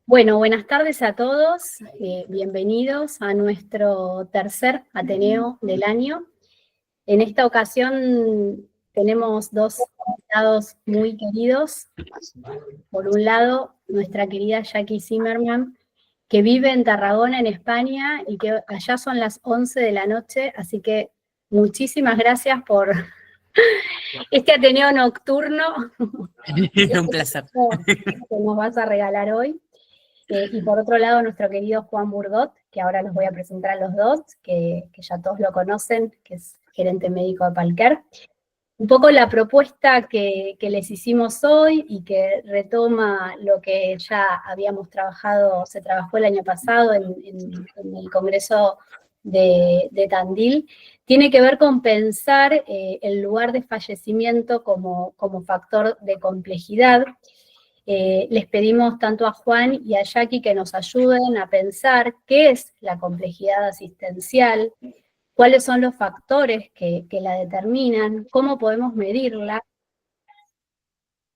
Bueno, buenas tardes a todos, bienvenidos a nuestro tercer Ateneo del año. En esta ocasión tenemos dos invitados muy queridos. Por un lado, nuestra querida Jackie Zimmerman, que vive en Tarragona, en España, y que allá son las 11 de la noche, así que muchísimas gracias por este Ateneo nocturno. Un placer. Que nos vas a regalar hoy. Y por otro lado, nuestro querido Juan Burdot, que ahora los voy a presentar a los dos, que ya todos lo conocen, que es gerente médico de Palcare. Un poco la propuesta que les hicimos hoy y que retoma lo que ya habíamos trabajado, se trabajó el año pasado en el Congreso de Tandil, tiene que ver con pensar el lugar de fallecimiento como factor de complejidad. Les pedimos tanto a Juan y a Jackie que nos ayuden a pensar qué es la complejidad asistencial, cuáles son los factores que la determinan, cómo podemos medirla,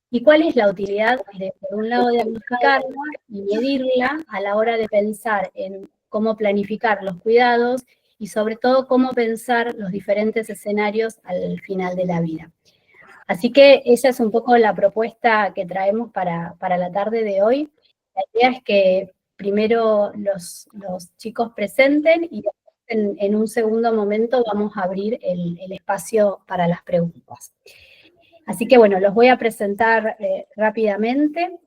y cuál es la utilidad de, por un lado, diagnosticarla y medirla a la hora de pensar en cómo planificar los cuidados y sobre todo cómo pensar los diferentes escenarios al final de la vida. Así que esa es un poco la propuesta que traemos para la tarde de hoy. La idea es que primero los chicos presenten y en un segundo momento vamos a abrir el espacio para las preguntas. Así que bueno, los voy a presentar rápidamente.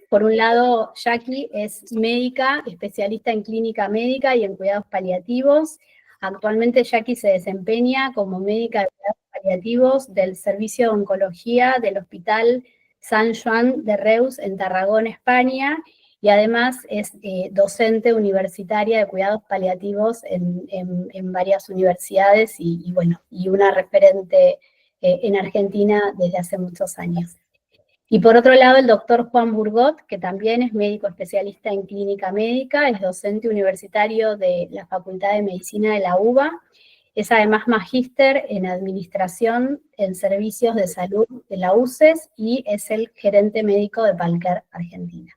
Por un lado, Jackie es médica, especialista en clínica médica y en cuidados paliativos. Actualmente Jackie se desempeña como médica de cuidados paliativos del Servicio de Oncología del Hospital San Joan de Reus en Tarragona, España, y además es docente universitaria de cuidados paliativos en varias universidades y una referente en Argentina desde hace muchos años. Y por otro lado, el doctor Juan Burdot, que también es médico especialista en clínica médica, es docente universitario de la Facultad de Medicina de la UBA, es además magíster en Administración en Servicios de Salud de la UCES y es el gerente médico de Palcare Argentina.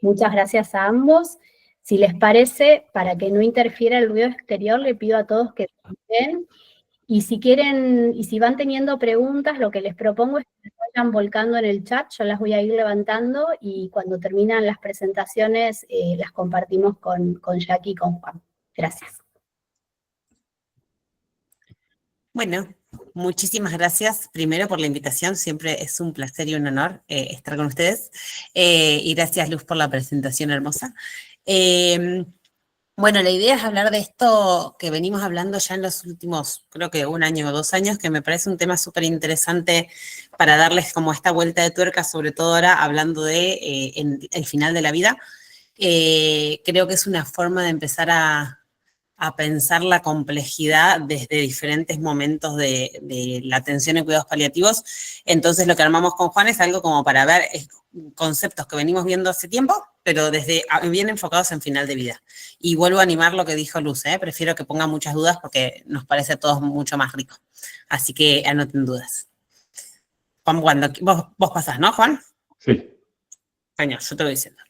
Muchas gracias a ambos. Si les parece, para que no interfiera el ruido exterior, le pido a todos que estén. Y si quieren, y si van teniendo preguntas, lo que les propongo es que se vayan volcando en el chat, yo las voy a ir levantando y cuando terminan las presentaciones las compartimos con Jackie y con Juan. Gracias. Bueno, muchísimas gracias primero por la invitación, siempre es un placer y un honor estar con ustedes. Y gracias, Luz, por la presentación hermosa. Bueno, la idea es hablar de esto que venimos hablando ya en los últimos, creo que 1 año o 2 años, que me parece un tema súper interesante para darles como esta vuelta de tuerca, sobre todo ahora hablando de el final de la vida. Creo que es una forma de empezar a pensar la complejidad desde diferentes momentos de la atención en cuidados paliativos. Entonces lo que armamos con Juan es algo como para ver conceptos que venimos viendo hace tiempo, pero bien enfocados en final de vida. Y vuelvo a animar lo que dijo Luz, prefiero que pongan muchas dudas porque nos parece a todos mucho más rico. Así que anoten dudas. Juan, vos pasás, ¿no, Juan? Sí. Señor, yo te voy diciendo.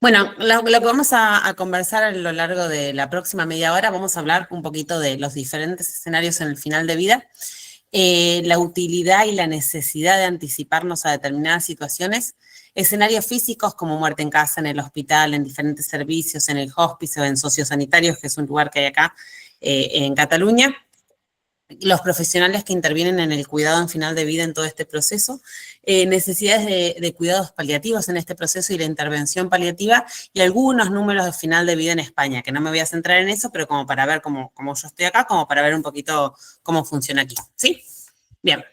Bueno, lo que vamos a conversar a lo largo de la próxima media hora, vamos a hablar un poquito de los diferentes escenarios en el final de vida, la utilidad y la necesidad de anticiparnos a determinadas situaciones, escenarios físicos como muerte en casa, en el hospital, en diferentes servicios, en el hospice o en sociosanitarios, que es un lugar que hay acá en Cataluña, los profesionales que intervienen en el cuidado en final de vida en todo este proceso, necesidades de cuidados paliativos en este proceso y la intervención paliativa, y algunos números de final de vida en España, que no me voy a centrar en eso, pero como para ver cómo yo estoy acá, como para ver un poquito cómo funciona aquí. ¿Sí? Bien.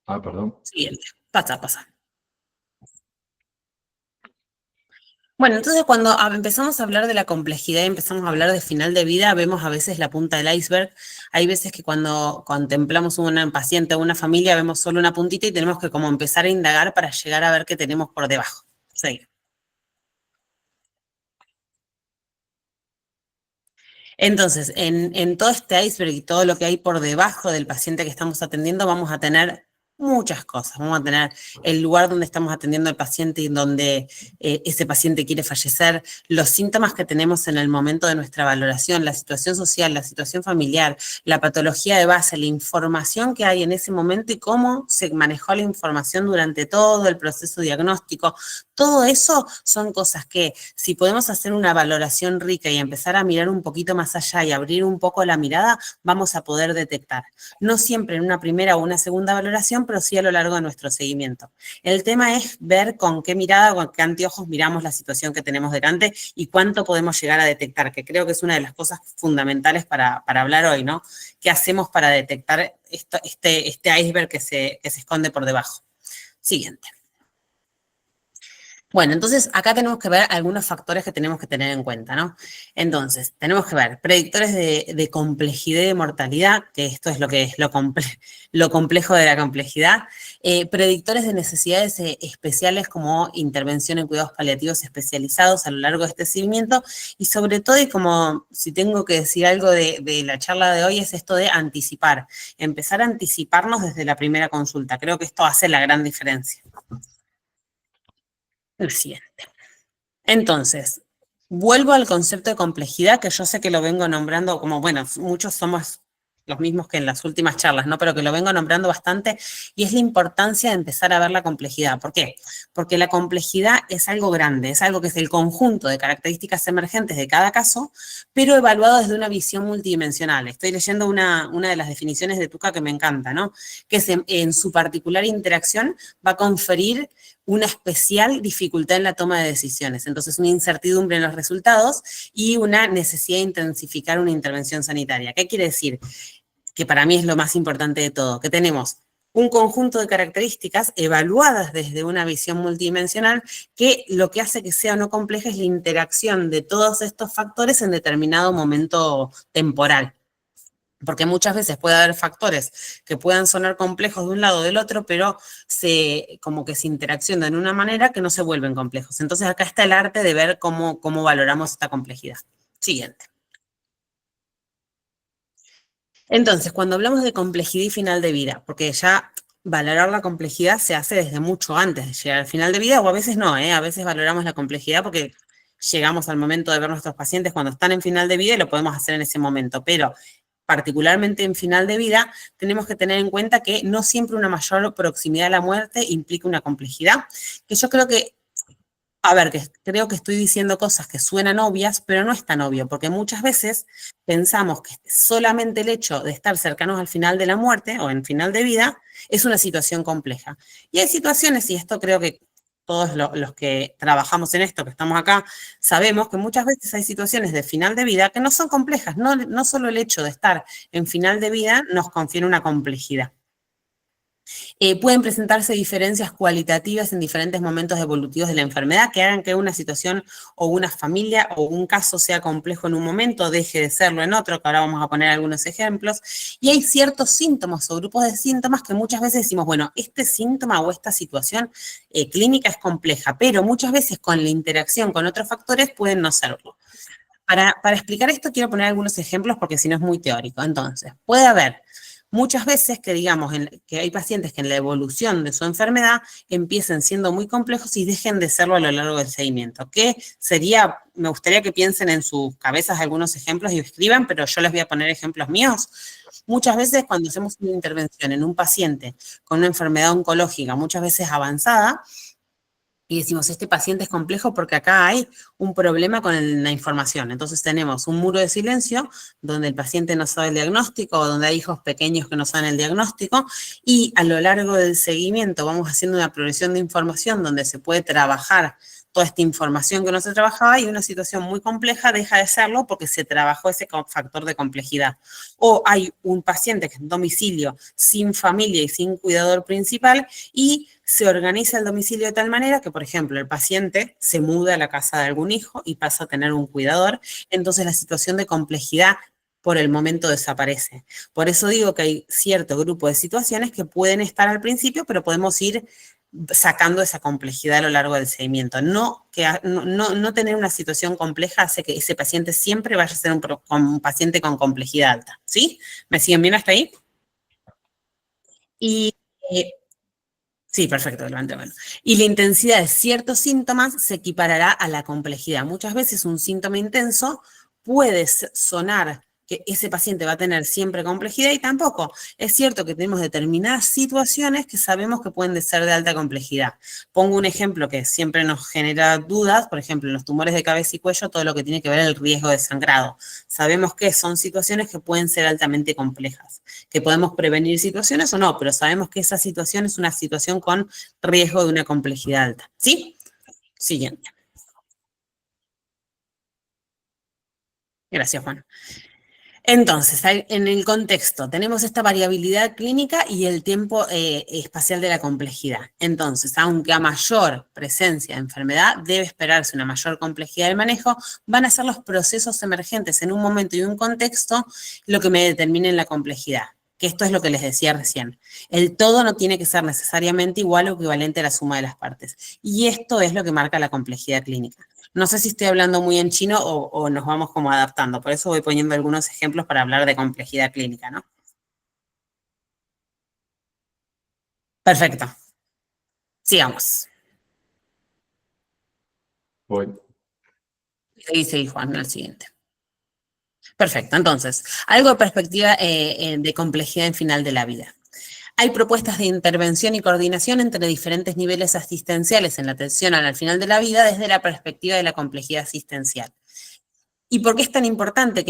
Perdón. Siguiente. Pasa. Bueno, entonces cuando empezamos a hablar de la complejidad y empezamos a hablar de final de vida, vemos a veces la punta del iceberg. Hay veces que cuando contemplamos un paciente o una familia, vemos solo una puntita y tenemos que como empezar a indagar para llegar a ver qué tenemos por debajo. Sí. Entonces, en todo este iceberg y todo lo que hay por debajo del paciente que estamos atendiendo, vamos a tener muchas cosas. Vamos a tener el lugar donde estamos atendiendo al paciente y donde ese paciente quiere fallecer, los síntomas que tenemos en el momento de nuestra valoración, la situación social, la situación familiar, la patología de base, la información que hay en ese momento y cómo se manejó la información durante todo el proceso diagnóstico. Todo eso son cosas que si podemos hacer una valoración rica y empezar a mirar un poquito más allá y abrir un poco la mirada, vamos a poder detectar. No siempre en una primera o una segunda valoración, pero sí a lo largo de nuestro seguimiento. El tema es ver con qué mirada, con qué anteojos miramos la situación que tenemos delante y cuánto podemos llegar a detectar, que creo que es una de las cosas fundamentales para hablar hoy, ¿no? ¿Qué hacemos para detectar este iceberg que se esconde por debajo? Siguiente. Bueno, entonces acá tenemos que ver algunos factores que tenemos que tener en cuenta, ¿no? Entonces, tenemos que ver predictores de complejidad y de mortalidad, que esto es lo que es lo complejo de la complejidad, predictores de necesidades especiales como intervención en cuidados paliativos especializados a lo largo de este seguimiento y sobre todo, y como si tengo que decir algo de la charla de hoy, es esto de anticipar, empezar a anticiparnos desde la primera consulta. Creo que esto hace la gran diferencia. El siguiente. Entonces, vuelvo al concepto de complejidad, que yo sé que lo vengo nombrando como, bueno, muchos somos los mismos que en las últimas charlas, ¿no? Pero que lo vengo nombrando bastante, y es la importancia de empezar a ver la complejidad. ¿Por qué? Porque la complejidad es algo grande, es algo que es el conjunto de características emergentes de cada caso, pero evaluado desde una visión multidimensional. Estoy leyendo una de las definiciones de Tuca que me encanta, ¿no? Que es en su particular interacción va a conferir una especial dificultad en la toma de decisiones. Entonces, una incertidumbre en los resultados y una necesidad de intensificar una intervención sanitaria. ¿Qué quiere decir? Que para mí es lo más importante de todo, que tenemos un conjunto de características evaluadas desde una visión multidimensional que lo que hace que sea o no compleja es la interacción de todos estos factores en determinado momento temporal. Porque muchas veces puede haber factores que puedan sonar complejos de un lado o del otro, pero como que se interaccionan de una manera que no se vuelven complejos. Entonces acá está el arte de ver cómo valoramos esta complejidad. Siguiente. Entonces, cuando hablamos de complejidad y final de vida, porque ya valorar la complejidad se hace desde mucho antes de llegar al final de vida, o a veces no, a veces valoramos la complejidad porque llegamos al momento de ver nuestros pacientes cuando están en final de vida y lo podemos hacer en ese momento, pero particularmente en final de vida, tenemos que tener en cuenta que no siempre una mayor proximidad a la muerte implica una complejidad, que yo creo que, a ver, que creo que estoy diciendo cosas que suenan obvias, pero no es tan obvio, porque muchas veces pensamos que solamente el hecho de estar cercanos al final de la muerte o en final de vida es una situación compleja. Y hay situaciones, y esto creo que todos los que trabajamos en esto, que estamos acá, sabemos que muchas veces hay situaciones de final de vida que no son complejas. No solo el hecho de estar en final de vida nos confiere una complejidad. Pueden presentarse diferencias cualitativas en diferentes momentos evolutivos de la enfermedad que hagan que una situación o una familia o un caso sea complejo en un momento, deje de serlo en otro, que ahora vamos a poner algunos ejemplos. Y hay ciertos síntomas o grupos de síntomas que muchas veces decimos, bueno, este síntoma o esta situación clínica es compleja, pero muchas veces con la interacción con otros factores pueden no serlo. Para explicar esto quiero poner algunos ejemplos porque si no es muy teórico. Entonces, puede haber muchas veces que digamos que hay pacientes que en la evolución de su enfermedad empiecen siendo muy complejos y dejen de serlo a lo largo del seguimiento. Que sería, me gustaría que piensen en sus cabezas algunos ejemplos y escriban, pero yo les voy a poner ejemplos míos. Muchas veces cuando hacemos una intervención en un paciente con una enfermedad oncológica, muchas veces avanzada, y decimos, este paciente es complejo porque acá hay un problema con la información. Entonces tenemos un muro de silencio donde el paciente no sabe el diagnóstico o donde hay hijos pequeños que no saben el diagnóstico y a lo largo del seguimiento vamos haciendo una progresión de información donde se puede trabajar toda esta información que no se trabajaba y una situación muy compleja deja de serlo porque se trabajó ese factor de complejidad. O hay un paciente que es en domicilio sin familia y sin cuidador principal y se organiza el domicilio de tal manera que, por ejemplo, el paciente se muda a la casa de algún hijo y pasa a tener un cuidador, entonces la situación de complejidad por el momento desaparece. Por eso digo que hay cierto grupo de situaciones que pueden estar al principio, pero podemos ir sacando esa complejidad a lo largo del seguimiento. No tener una situación compleja hace que ese paciente siempre vaya a ser un paciente con complejidad alta, ¿sí? ¿Me siguen bien hasta ahí? Y Sí, perfecto, levante la mano. Y la intensidad de ciertos síntomas se equiparará a la complejidad. Muchas veces un síntoma intenso puede sonar que ese paciente va a tener siempre complejidad y tampoco. Es cierto que tenemos determinadas situaciones que sabemos que pueden ser de alta complejidad. Pongo un ejemplo que siempre nos genera dudas, por ejemplo, en los tumores de cabeza y cuello, todo lo que tiene que ver el riesgo de sangrado. Sabemos que son situaciones que pueden ser altamente complejas, que podemos prevenir situaciones o no, pero sabemos que esa situación es una situación con riesgo de una complejidad alta. ¿Sí? Siguiente. Gracias, Juan. Entonces, en el contexto, tenemos esta variabilidad clínica y el tiempo espacial de la complejidad. Entonces, aunque a mayor presencia de enfermedad debe esperarse una mayor complejidad del manejo, van a ser los procesos emergentes en un momento y un contexto lo que me determinen la complejidad. Que esto es lo que les decía recién. El todo no tiene que ser necesariamente igual o equivalente a la suma de las partes. Y esto es lo que marca la complejidad clínica. No sé si estoy hablando muy en chino o nos vamos como adaptando. Por eso voy poniendo algunos ejemplos para hablar de complejidad clínica, ¿no? Perfecto. Sigamos. Voy. Seguí, Juan, al siguiente. Perfecto. Entonces, algo de perspectiva de complejidad en final de la vida. Hay propuestas de intervención y coordinación entre diferentes niveles asistenciales en la atención al final de la vida desde la perspectiva de la complejidad asistencial. ¿Y por qué es tan importante?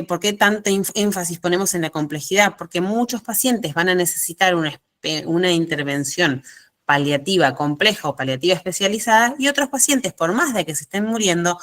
¿Por qué tanto énfasis ponemos en la complejidad? Porque muchos pacientes van a necesitar una intervención paliativa compleja o paliativa especializada y otros pacientes, por más de que se estén muriendo,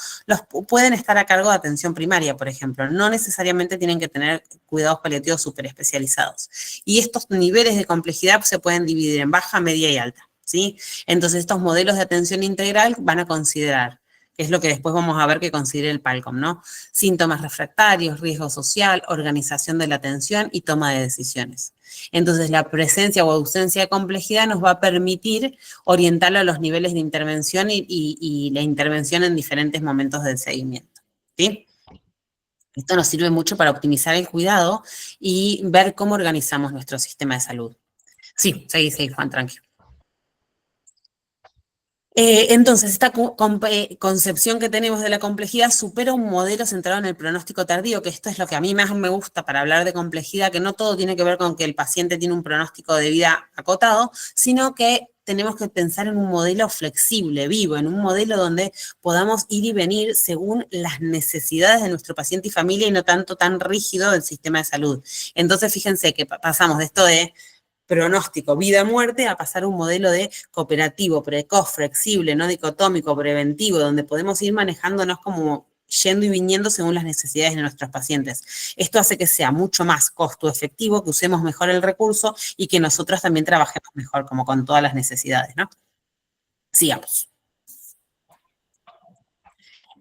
pueden estar a cargo de atención primaria, por ejemplo. No necesariamente tienen que tener cuidados paliativos súper especializados. Y estos niveles de complejidad se pueden dividir en baja, media y alta, ¿sí? Entonces, estos modelos de atención integral van a considerar, que es lo que después vamos a ver que considera el PALCOM, ¿no? Síntomas refractarios, riesgo social, organización de la atención y toma de decisiones. Entonces, la presencia o ausencia de complejidad nos va a permitir orientarlo a los niveles de intervención y la intervención en diferentes momentos del seguimiento, ¿sí? Esto nos sirve mucho para optimizar el cuidado y ver cómo organizamos nuestro sistema de salud. Sí, seguí, Juan, tranquilo. Entonces, esta concepción que tenemos de la complejidad supera un modelo centrado en el pronóstico tardío, que esto es lo que a mí más me gusta para hablar de complejidad, que no todo tiene que ver con que el paciente tiene un pronóstico de vida acotado, sino que tenemos que pensar en un modelo flexible, vivo, en un modelo donde podamos ir y venir según las necesidades de nuestro paciente y familia y no tanto tan rígido del sistema de salud. Entonces, fíjense que pasamos de esto de pronóstico, vida-muerte, a pasar a un modelo de cooperativo, precoz, flexible, no dicotómico, preventivo, donde podemos ir manejándonos como yendo y viniendo según las necesidades de nuestros pacientes. Esto hace que sea mucho más costo efectivo, que usemos mejor el recurso y que nosotros también trabajemos mejor, como con todas las necesidades, ¿no? Sigamos.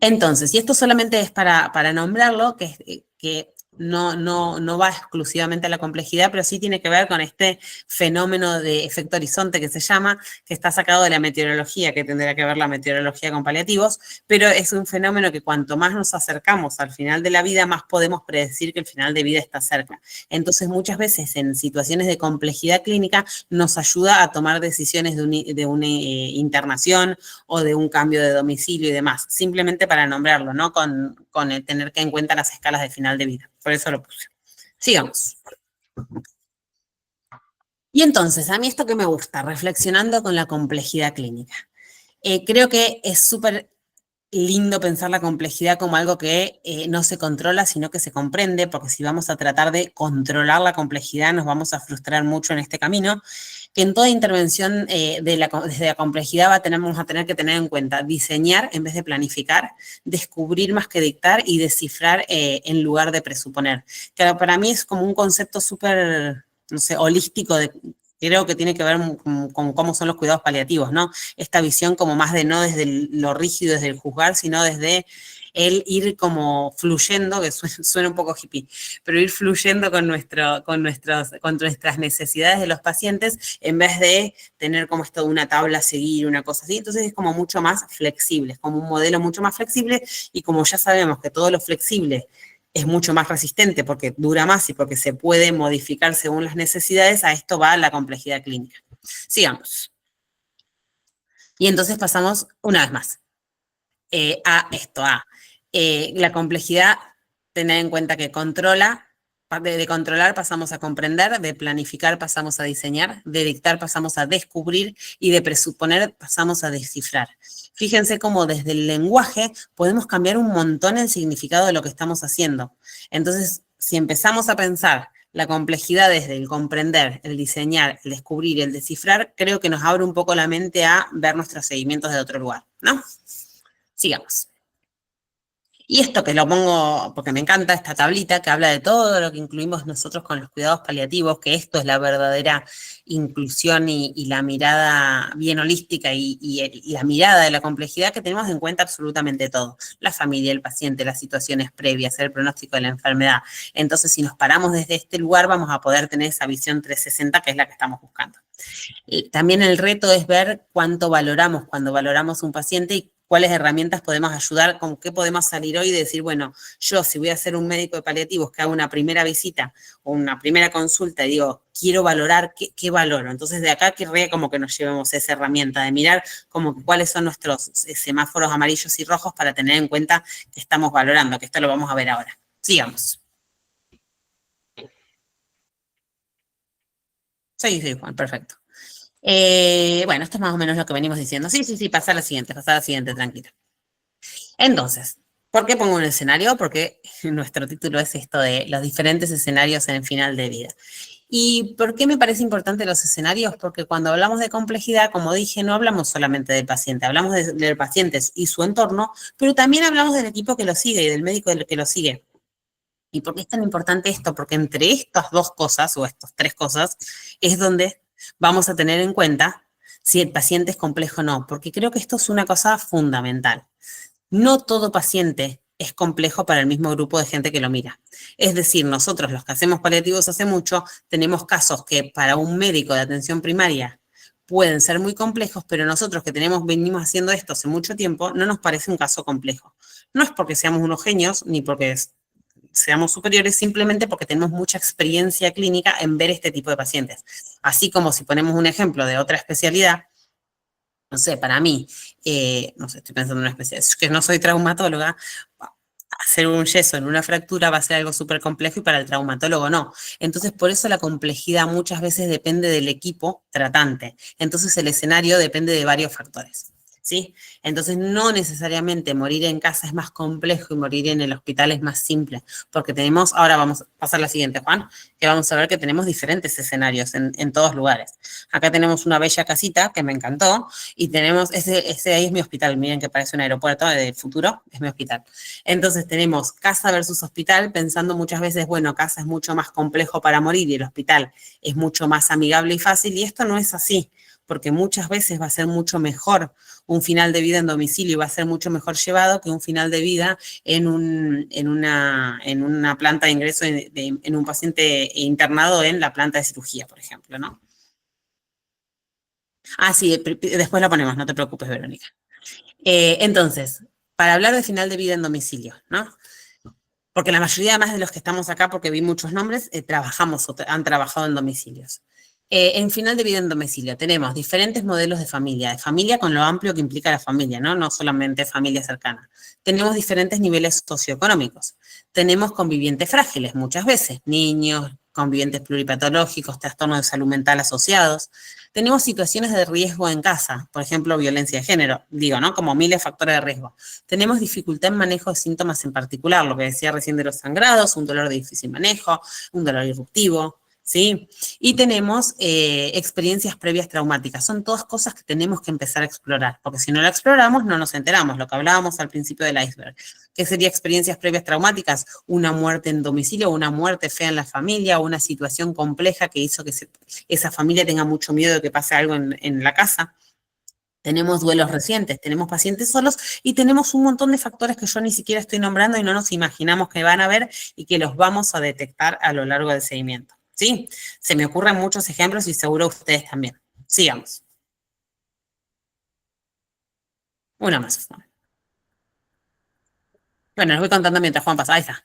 Entonces, y esto solamente es para nombrarlo, que no va exclusivamente a la complejidad, pero sí tiene que ver con este fenómeno de efecto horizonte que se llama, que está sacado de la meteorología, que tendrá que ver la meteorología con paliativos, pero es un fenómeno que cuanto más nos acercamos al final de la vida, más podemos predecir que el final de vida está cerca. Entonces, muchas veces en situaciones de complejidad clínica nos ayuda a tomar decisiones de una internación o de un cambio de domicilio y demás, simplemente para nombrarlo, ¿no? Con el tener que en cuenta las escalas de final de vida. Por eso lo puse. Sigamos. Y entonces, a mí esto que me gusta, reflexionando con la complejidad clínica. Creo que es súper lindo pensar la complejidad como algo que no se controla, sino que se comprende, porque si vamos a tratar de controlar la complejidad, nos vamos a frustrar mucho en este camino. Que en toda intervención desde la complejidad vamos a tener que tener en cuenta diseñar en vez de planificar, descubrir más que dictar y descifrar en lugar de presuponer. Que para mí es como un concepto súper, no sé, holístico, creo que tiene que ver con cómo son los cuidados paliativos, ¿no? Esta visión como más de no desde lo rígido, desde el juzgar, sino desde el ir como fluyendo, que suena un poco hippie, pero ir fluyendo con nuestras necesidades de los pacientes en vez de tener como esto de una tabla a seguir, una cosa así. Entonces es como mucho más flexible, es como un modelo mucho más flexible y como ya sabemos que todo lo flexible es mucho más resistente porque dura más y porque se puede modificar según las necesidades, a esto va la complejidad clínica. Sigamos. Y entonces pasamos una vez más a esto, la complejidad, tener en cuenta que controla, de controlar pasamos a comprender, de planificar pasamos a diseñar, de dictar pasamos a descubrir y de presuponer pasamos a descifrar. Fíjense cómo desde el lenguaje podemos cambiar un montón el significado de lo que estamos haciendo. Entonces, si empezamos a pensar la complejidad desde el comprender, el diseñar, el descubrir, el descifrar, creo que nos abre un poco la mente a ver nuestros seguimientos de otro lugar, ¿no? Sigamos. Y esto que lo pongo porque me encanta, esta tablita que habla de todo lo que incluimos nosotros con los cuidados paliativos, que esto es la verdadera inclusión y la mirada bien holística y la mirada de la complejidad, que tenemos en cuenta absolutamente todo. La familia, el paciente, las situaciones previas, el pronóstico de la enfermedad. Entonces, si nos paramos desde este lugar, vamos a poder tener esa visión 360, que es la que estamos buscando. También el reto es ver cuánto valoramos cuando valoramos un paciente y cuáles herramientas podemos ayudar, con qué podemos salir hoy y decir, bueno, yo si voy a ser un médico de paliativos que haga una primera visita o una primera consulta y digo, quiero valorar, ¿qué valoro? Entonces de acá querría como que nos llevemos esa herramienta de mirar como que cuáles son nuestros semáforos amarillos y rojos para tener en cuenta que estamos valorando, que esto lo vamos a ver ahora. Sigamos. Sí, Juan, perfecto. Bueno, esto es más o menos lo que venimos diciendo. Sí, pasa a la siguiente, tranquila. Entonces, ¿por qué pongo un escenario? Porque nuestro título es esto de los diferentes escenarios en el final de vida. ¿Y por qué me parece importante los escenarios? Porque cuando hablamos de complejidad, como dije, no hablamos solamente del paciente, hablamos del paciente y su entorno, pero también hablamos del equipo que lo sigue y del médico que lo sigue. ¿Y por qué es tan importante esto? Porque entre estas dos cosas, o estas tres cosas, es donde vamos a tener en cuenta si el paciente es complejo o no, porque creo que esto es una cosa fundamental. No todo paciente es complejo para el mismo grupo de gente que lo mira. Es decir, nosotros los que hacemos paliativos hace mucho, tenemos casos que para un médico de atención primaria pueden ser muy complejos, pero nosotros que venimos haciendo esto hace mucho tiempo, no nos parece un caso complejo. No es porque seamos unos genios, ni porque seamos superiores, simplemente porque tenemos mucha experiencia clínica en ver este tipo de pacientes. Así como si ponemos un ejemplo de otra especialidad, no sé, para mí, no sé, estoy pensando en una especialidad, es que no soy traumatóloga, hacer un yeso en una fractura va a ser algo súper complejo y para el traumatólogo no. Entonces, por eso la complejidad muchas veces depende del equipo tratante. Entonces, el escenario depende de varios factores. ¿Sí? Entonces, no necesariamente morir en casa es más complejo y morir en el hospital es más simple, porque tenemos, ahora vamos a pasar a la siguiente, Juan, que vamos a ver que tenemos diferentes escenarios en todos lugares. Acá tenemos una bella casita que me encantó y tenemos, ese ahí es mi hospital, miren que parece un aeropuerto del futuro, es mi hospital. Entonces tenemos casa versus hospital, pensando muchas veces, bueno, casa es mucho más complejo para morir y el hospital es mucho más amigable y fácil, y esto no es así, porque muchas veces va a ser mucho mejor un final de vida en domicilio y va a ser mucho mejor llevado que un final de vida en una planta de ingreso, en un paciente internado en la planta de cirugía, por ejemplo, ¿no? Sí, después la ponemos, no te preocupes, Verónica. Entonces, para hablar de final de vida en domicilio, ¿no? Porque la mayoría, además de los que estamos acá, porque vi muchos nombres, trabajamos o han trabajado en domicilios. En final de vida en domicilio tenemos diferentes modelos de familia con lo amplio que implica la familia, ¿no? No solamente familia cercana. Tenemos diferentes niveles socioeconómicos. Tenemos convivientes frágiles muchas veces, niños, convivientes pluripatológicos, trastornos de salud mental asociados. Tenemos situaciones de riesgo en casa, por ejemplo, violencia de género, digo, ¿no? Como miles de factores de riesgo. Tenemos dificultad en manejo de síntomas en particular, lo que decía recién de los sangrados, un dolor de difícil manejo, un dolor irruptivo, ¿sí? Y tenemos experiencias previas traumáticas. Son todas cosas que tenemos que empezar a explorar, porque si no la exploramos no nos enteramos, lo que hablábamos al principio del iceberg. ¿Qué sería experiencias previas traumáticas? Una muerte en domicilio, una muerte fea en la familia, una situación compleja que hizo que esa familia tenga mucho miedo de que pase algo en la casa. Tenemos duelos recientes, tenemos pacientes solos y tenemos un montón de factores que yo ni siquiera estoy nombrando y no nos imaginamos que van a ver y que los vamos a detectar a lo largo del seguimiento. ¿Sí? Se me ocurren muchos ejemplos y seguro ustedes también. Sigamos. Una más. Bueno, les voy contando mientras Juan pasa. Ahí está.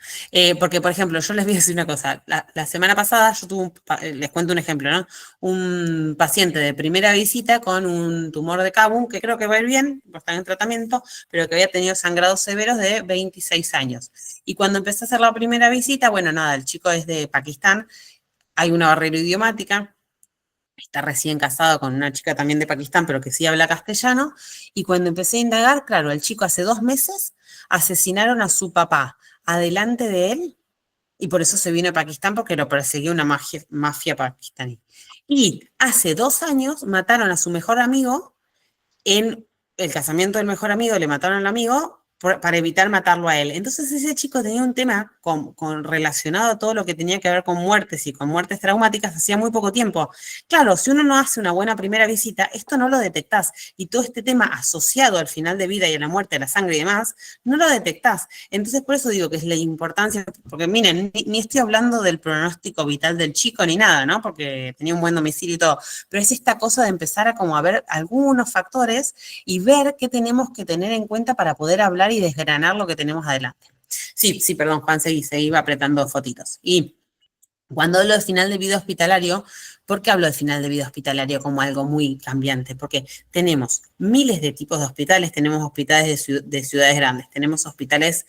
Porque, por ejemplo, yo les voy a decir una cosa. La semana pasada yo tuve, les cuento un ejemplo, ¿no? Un paciente de primera visita con un tumor de Cabum, que creo que va a ir bien, está en tratamiento, pero que había tenido sangrados severos de 26 años. Y cuando empecé a hacer la primera visita, bueno, nada, el chico es de Pakistán, hay una barrera idiomática, está recién casado con una chica también de Pakistán, pero que sí habla castellano, y cuando empecé a indagar, claro, el chico hace 2 meses asesinaron a su papá adelante de él, y por eso se vino a Pakistán, porque lo perseguía una mafia pakistaní. Y hace 2 años mataron a su mejor amigo en el casamiento del mejor amigo, le mataron al amigo para evitar matarlo a él. Entonces ese chico tenía un tema relacionado a todo lo que tenía que ver con muertes y con muertes traumáticas hacía muy poco tiempo. Claro, si uno no hace una buena primera visita, esto no lo detectás. Y todo este tema asociado al final de vida y a la muerte, a la sangre y demás, no lo detectás. Entonces por eso digo que es la importancia, porque miren, ni estoy hablando del pronóstico vital del chico ni nada, ¿no? Porque tenía un buen domicilio y todo, pero es esta cosa de empezar a como a ver algunos factores y ver qué tenemos que tener en cuenta para poder hablar y desgranar lo que tenemos adelante. Sí, sí, perdón, Juan, se iba apretando fotitos. Y cuando hablo de final de vida hospitalario, ¿por qué hablo de final de vida hospitalario como algo muy cambiante? Porque tenemos miles de tipos de hospitales, tenemos hospitales de ciudades grandes, tenemos hospitales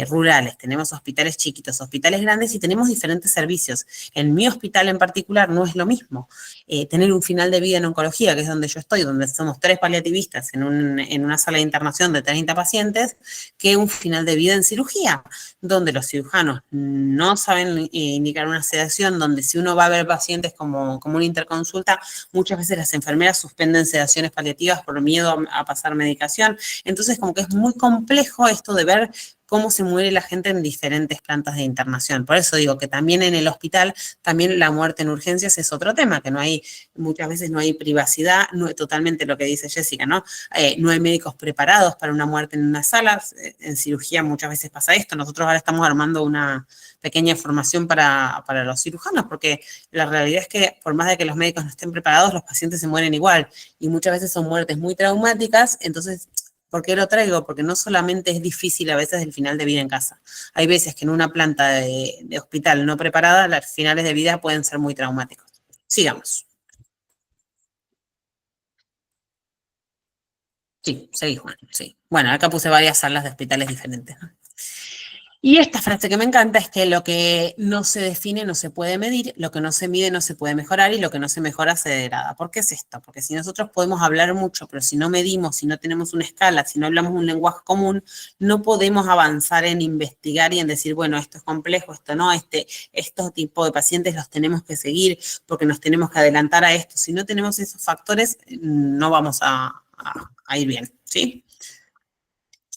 rurales, tenemos hospitales chiquitos, hospitales grandes y tenemos diferentes servicios. En mi hospital en particular no es lo mismo tener un final de vida en oncología, que es donde yo estoy, donde somos 3 paliativistas en una sala de internación de 30 pacientes, que un final de vida en cirugía, donde los cirujanos no saben indicar una sedación, donde si uno va a ver pacientes como una interconsulta, muchas veces las enfermeras suspenden sedaciones paliativas por miedo a pasar medicación. Entonces, como que es muy complejo esto de ver cómo se muere la gente en diferentes plantas de internación. Por eso digo que también en el hospital, también la muerte en urgencias es otro tema, que muchas veces no hay privacidad, no es totalmente lo que dice Jessica, ¿no? No hay médicos preparados para una muerte en una sala, en cirugía muchas veces pasa esto, nosotros ahora estamos armando una pequeña formación para los cirujanos, porque la realidad es que por más de que los médicos no estén preparados, los pacientes se mueren igual, y muchas veces son muertes muy traumáticas, entonces ¿por qué lo traigo? Porque no solamente es difícil a veces el final de vida en casa. Hay veces que en una planta de hospital no preparada, los finales de vida pueden ser muy traumáticos. Sigamos. Sí, seguí, Juan, sí. Bueno, acá puse varias salas de hospitales diferentes, ¿no? Y esta frase que me encanta es que lo que no se define no se puede medir, lo que no se mide no se puede mejorar y lo que no se mejora se degrada. ¿Por qué es esto? Porque si nosotros podemos hablar mucho, pero si no medimos, si no tenemos una escala, si no hablamos un lenguaje común, no podemos avanzar en investigar y en decir, bueno, esto es complejo, esto no, estos tipos de pacientes los tenemos que seguir porque nos tenemos que adelantar a esto. Si no tenemos esos factores, no vamos a ir bien, ¿sí?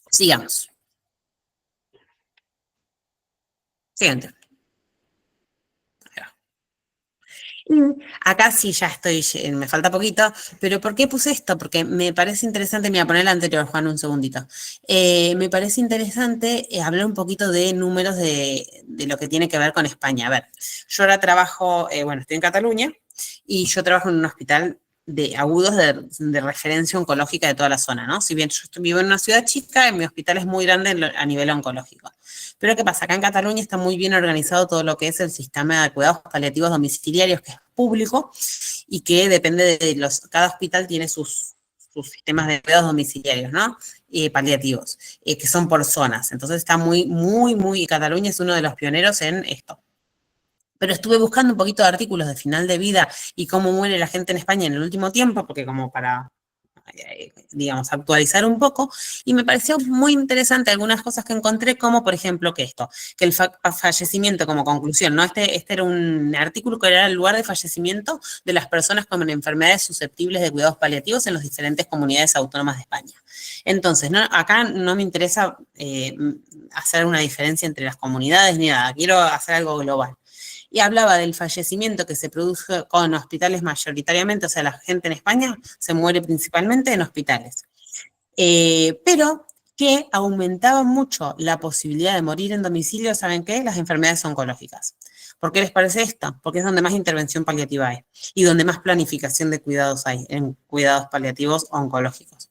Sigamos. Siguiente. Y acá sí ya estoy, me falta poquito, pero ¿por qué puse esto? Porque me parece interesante, me voy a poner el anterior, Juan, un segundito. Me parece interesante hablar un poquito de números de lo que tiene que ver con España. A ver, yo ahora trabajo, bueno, estoy en Cataluña y yo trabajo en un hospital de agudos de referencia oncológica de toda la zona, ¿no? Si bien yo vivo en una ciudad chica, mi hospital es muy grande a nivel oncológico. Pero ¿qué pasa? Acá en Cataluña está muy bien organizado todo lo que es el sistema de cuidados paliativos domiciliarios, que es público y que depende cada hospital tiene sus sistemas de cuidados domiciliarios, ¿no? Paliativos, que son por zonas. Entonces está Cataluña es uno de los pioneros en esto. Pero estuve buscando un poquito de artículos de final de vida y cómo muere la gente en España en el último tiempo, porque como para digamos, actualizar un poco, y me pareció muy interesante algunas cosas que encontré, como por ejemplo que el fallecimiento como conclusión, ¿no? Este era un artículo que era el lugar de fallecimiento de las personas con enfermedades susceptibles de cuidados paliativos en las diferentes comunidades autónomas de España. Entonces, acá no me interesa hacer una diferencia entre las comunidades ni nada, quiero hacer algo global. Y hablaba del fallecimiento que se produce con hospitales mayoritariamente, o sea, la gente en España se muere principalmente en hospitales. Pero que aumentaba mucho la posibilidad de morir en domicilio, ¿saben qué? Las enfermedades oncológicas. ¿Por qué les parece esto? Porque es donde más intervención paliativa hay y donde más planificación de cuidados hay en cuidados paliativos oncológicos.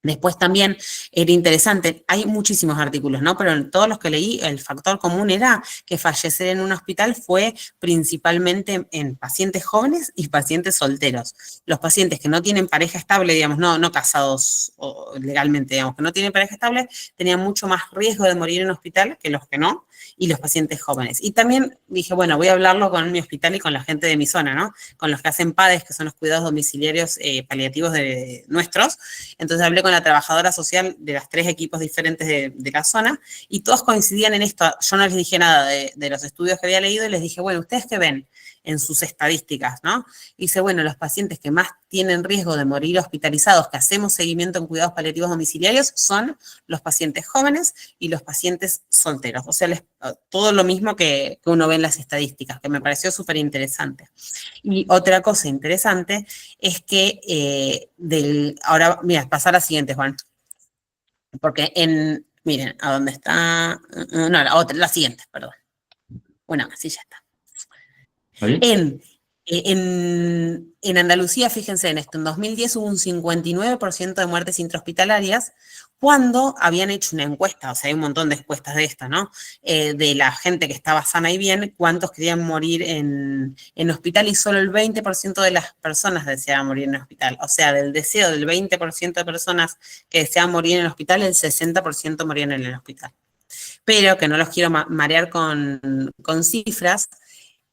Después también era interesante, hay muchísimos artículos, ¿no? Pero en todos los que leí, el factor común era que fallecer en un hospital fue principalmente en pacientes jóvenes y pacientes solteros. Los pacientes que no tienen pareja estable, digamos, no casados legalmente, digamos, que no tienen pareja estable, tenían mucho más riesgo de morir en hospital que los que no, y los pacientes jóvenes. Y también dije, bueno, voy a hablarlo con mi hospital y con la gente de mi zona, ¿no? Con los que hacen PADES, que son los cuidados domiciliarios paliativos de nuestros. Entonces hablé con la trabajadora social de los 3 equipos diferentes de la zona y todos coincidían en esto. Yo no les dije nada de los estudios que había leído y les dije, bueno, ¿ustedes qué ven en sus estadísticas, no? Y dice, bueno, los pacientes que más tienen riesgo de morir hospitalizados, que hacemos seguimiento en cuidados paliativos domiciliarios, son los pacientes jóvenes y los pacientes solteros. O sea, todo lo mismo que uno ve en las estadísticas, que me pareció súper interesante. Y otra cosa interesante es que ahora, mira, pasar a la siguiente, Juan. Porque miren, ¿a dónde está? No, la siguiente, perdón. Una más, sí, ya está. ¿Ahí? En Andalucía, fíjense en esto, en 2010 hubo un 59% de muertes intrahospitalarias cuando habían hecho una encuesta, o sea, hay un montón de encuestas de esto, ¿no? De la gente que estaba sana y bien, cuántos querían morir en hospital y solo el 20% de las personas deseaban morir en hospital. O sea, del deseo del 20% de personas que deseaban morir en el hospital, el 60% morían en el hospital. Pero que no los quiero marear con cifras.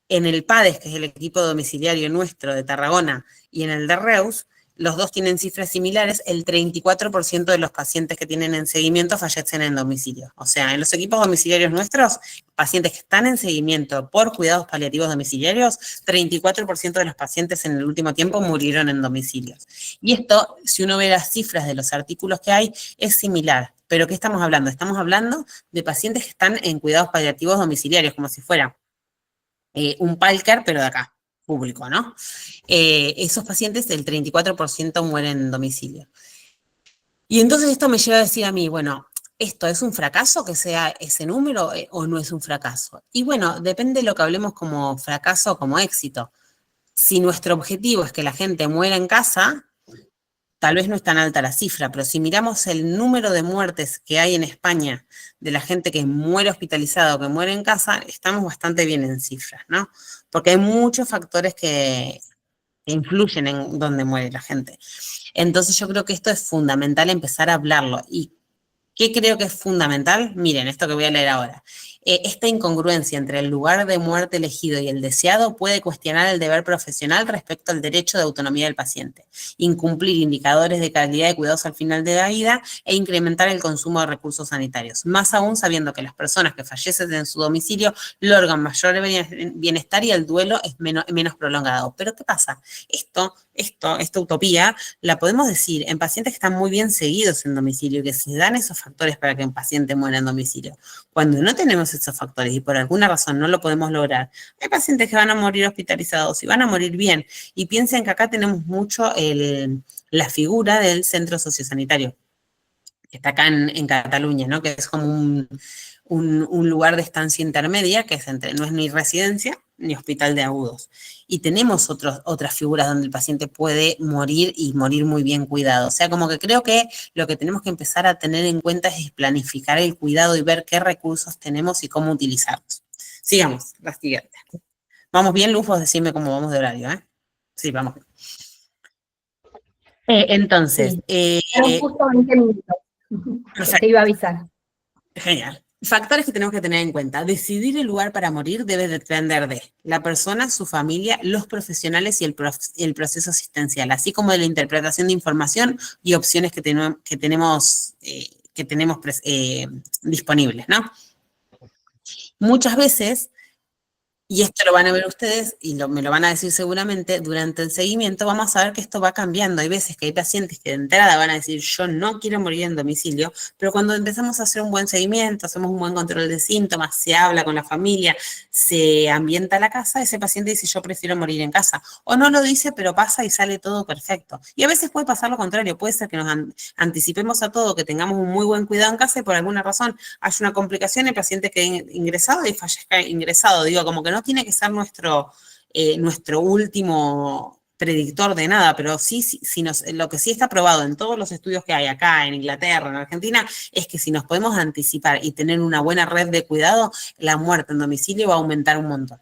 En el PADES, que es el equipo domiciliario nuestro de Tarragona, y en el de Reus, los dos tienen cifras similares, el 34% de los pacientes que tienen en seguimiento fallecen en domicilio. O sea, en los equipos domiciliarios nuestros, pacientes que están en seguimiento por cuidados paliativos domiciliarios, 34% de los pacientes en el último tiempo murieron en domicilios. Y esto, si uno ve las cifras de los artículos que hay, es similar. ¿Pero qué estamos hablando? Estamos hablando de pacientes que están en cuidados paliativos domiciliarios, como si fuera un PALCAR, pero de acá, público, ¿no? Esos pacientes, el 34% mueren en domicilio. Y entonces esto me lleva a decir a mí, bueno, ¿esto es un fracaso que sea ese número o no es un fracaso? Y bueno, depende de lo que hablemos como fracaso o como éxito. Si nuestro objetivo es que la gente muera en casa, tal vez no es tan alta la cifra, pero si miramos el número de muertes que hay en España de la gente que muere hospitalizada o que muere en casa, estamos bastante bien en cifras, ¿no? Porque hay muchos factores que influyen en dónde muere la gente. Entonces yo creo que esto es fundamental empezar a hablarlo. ¿Y qué creo que es fundamental? Miren, esto que voy a leer ahora. Esta incongruencia entre el lugar de muerte elegido y el deseado puede cuestionar el deber profesional respecto al derecho de autonomía del paciente, incumplir indicadores de calidad de cuidados al final de la vida e incrementar el consumo de recursos sanitarios, más aún sabiendo que las personas que fallecen en su domicilio logran mayor bienestar y el duelo es menos prolongado. Pero ¿qué pasa? Esta utopía la podemos decir en pacientes que están muy bien seguidos en domicilio y que se dan esos factores para que un paciente muera en domicilio. Cuando no tenemos esos factores y por alguna razón no lo podemos lograr, hay pacientes que van a morir hospitalizados y van a morir bien. Y piensen que acá tenemos mucho la figura del centro sociosanitario, que está acá en Cataluña, ¿no? Que es como un lugar de estancia intermedia, que no es ni residencia ni hospital de agudos. Y tenemos otras figuras donde el paciente puede morir y morir muy bien cuidado. O sea, como que creo que lo que tenemos que empezar a tener en cuenta es planificar el cuidado y ver qué recursos tenemos y cómo utilizarlos. Sigamos, la siguiente. ¿Vamos bien, Luz? Vos decime cómo vamos de horario, ¿eh? Sí, vamos bien. Entonces... Quedan justo 20 minutos. Te iba a avisar. Genial. Factores que tenemos que tener en cuenta. Decidir el lugar para morir debe depender de la persona, su familia, los profesionales y el proceso asistencial, así como de la interpretación de información y opciones que tenemos disponibles, ¿no? Muchas veces, y esto lo van a ver ustedes y me lo van a decir seguramente, durante el seguimiento vamos a ver que esto va cambiando. Hay veces que hay pacientes que de entrada van a decir, yo no quiero morir en domicilio, pero cuando empezamos a hacer un buen seguimiento, hacemos un buen control de síntomas, se habla con la familia, se ambienta la casa, ese paciente dice, yo prefiero morir en casa. O no lo dice, pero pasa y sale todo perfecto. Y a veces puede pasar lo contrario, puede ser que nos anticipemos a todo, que tengamos un muy buen cuidado en casa y por alguna razón haya una complicación, el paciente quede ingresado y fallezca ingresado. Digo, como que no tiene que ser nuestro último predictor de nada, pero lo que sí está probado en todos los estudios que hay acá, en Inglaterra, en Argentina, es que si nos podemos anticipar y tener una buena red de cuidado, la muerte en domicilio va a aumentar un montón.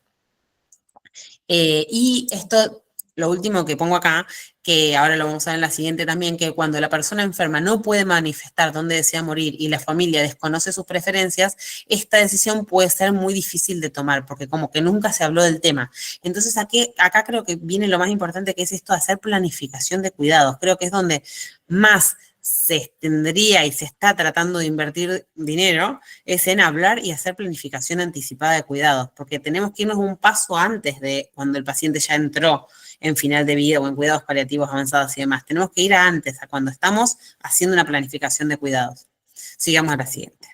Y esto, lo último que pongo acá, que ahora lo vamos a ver en la siguiente también, que cuando la persona enferma no puede manifestar dónde desea morir y la familia desconoce sus preferencias, esta decisión puede ser muy difícil de tomar, porque como que nunca se habló del tema. Entonces acá creo que viene lo más importante, que es esto de hacer planificación de cuidados. Creo que es donde más se tendría y se está tratando de invertir dinero, es en hablar y hacer planificación anticipada de cuidados, porque tenemos que irnos un paso antes de cuando el paciente ya entró en final de vida o en cuidados paliativos avanzados y demás. Tenemos que ir antes, a cuando estamos haciendo una planificación de cuidados. Sigamos a la siguiente.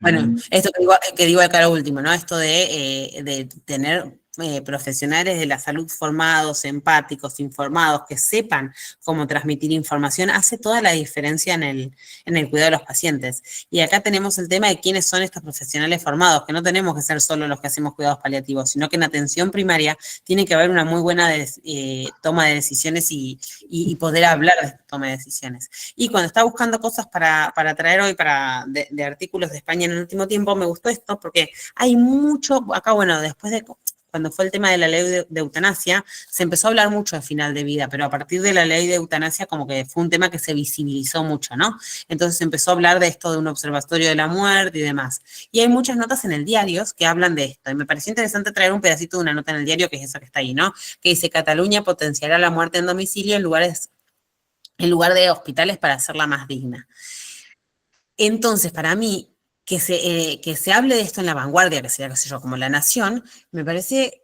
Bueno, esto que digo acá lo último, ¿no? Esto de tener profesionales de la salud formados, empáticos, informados, que sepan cómo transmitir información, hace toda la diferencia en el cuidado de los pacientes. Y acá tenemos el tema de quiénes son estos profesionales formados, que no tenemos que ser solo los que hacemos cuidados paliativos, sino que en atención primaria tiene que haber una muy buena toma de decisiones y poder hablar de esta toma de decisiones. Y cuando estaba buscando cosas para traer hoy de artículos de España en el último tiempo, me gustó esto porque hay mucho, acá bueno, después de cuando fue el tema de la ley de eutanasia, se empezó a hablar mucho de final de vida, pero a partir de la ley de eutanasia como que fue un tema que se visibilizó mucho, ¿no? Entonces se empezó a hablar de esto de un observatorio de la muerte y demás. Y hay muchas notas en el diario que hablan de esto, y me pareció interesante traer un pedacito de una nota en el diario, que es esa que está ahí, ¿no? Que dice: Cataluña potenciará la muerte en domicilio en lugar de hospitales para hacerla más digna. Entonces, para mí, que se hable de esto en La Vanguardia, que sería, qué sé yo, como La Nación, me parece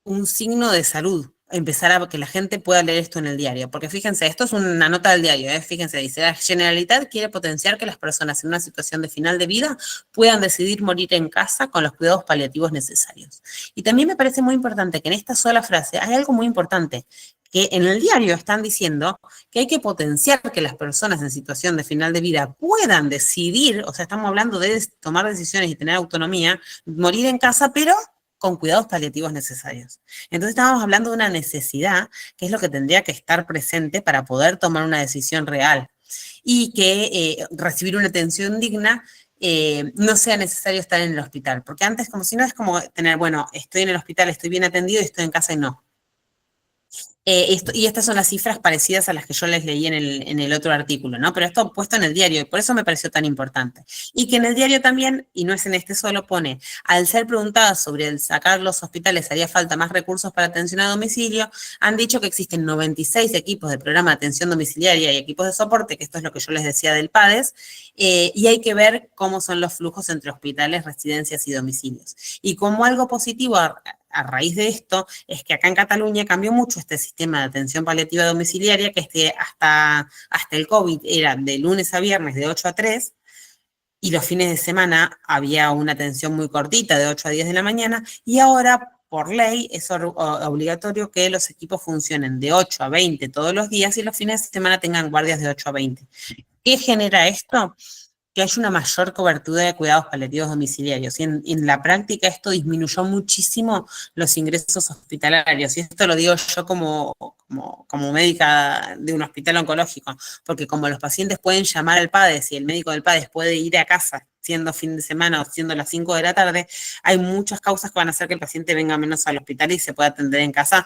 un signo de salud, empezar a que la gente pueda leer esto en el diario, porque fíjense, esto es una nota del diario, fíjense, dice: la Generalitat quiere potenciar que las personas en una situación de final de vida puedan decidir morir en casa con los cuidados paliativos necesarios. Y también me parece muy importante que en esta sola frase hay algo muy importante, que en el diario están diciendo que hay que potenciar que las personas en situación de final de vida puedan decidir, o sea, estamos hablando de tomar decisiones y tener autonomía, morir en casa, pero con cuidados paliativos necesarios. Entonces estamos hablando de una necesidad, que es lo que tendría que estar presente para poder tomar una decisión real, y que recibir una atención digna no sea necesario estar en el hospital, porque antes, como si no, es como tener, bueno, estoy en el hospital, estoy bien atendido y estoy en casa y no. Y estas son las cifras parecidas a las que yo les leí en el otro artículo, ¿no? Pero esto puesto en el diario, y por eso me pareció tan importante. Y que en el diario también, y no es en este solo, pone: al ser preguntada sobre el sacar los hospitales haría falta más recursos para atención a domicilio, han dicho que existen 96 equipos de programa de atención domiciliaria y equipos de soporte, que esto es lo que yo les decía del PADES, y hay que ver cómo son los flujos entre hospitales, residencias y domicilios. Y como algo positivo a raíz de esto, es que acá en Cataluña cambió mucho este sistema de atención paliativa domiciliaria, que hasta el COVID era de lunes a viernes de 8 a 3, y los fines de semana había una atención muy cortita de 8 a 10 de la mañana, y ahora por ley es obligatorio que los equipos funcionen de 8 a 20 todos los días y los fines de semana tengan guardias de 8 a 20. ¿Qué genera esto? Que haya una mayor cobertura de cuidados paliativos domiciliarios. Y en la práctica esto disminuyó muchísimo los ingresos hospitalarios. Y esto lo digo yo como médica de un hospital oncológico, porque como los pacientes pueden llamar al PADES y el médico del PADES puede ir a casa siendo fin de semana o siendo las 5 de la tarde, hay muchas causas que van a hacer que el paciente venga menos al hospital y se pueda atender en casa,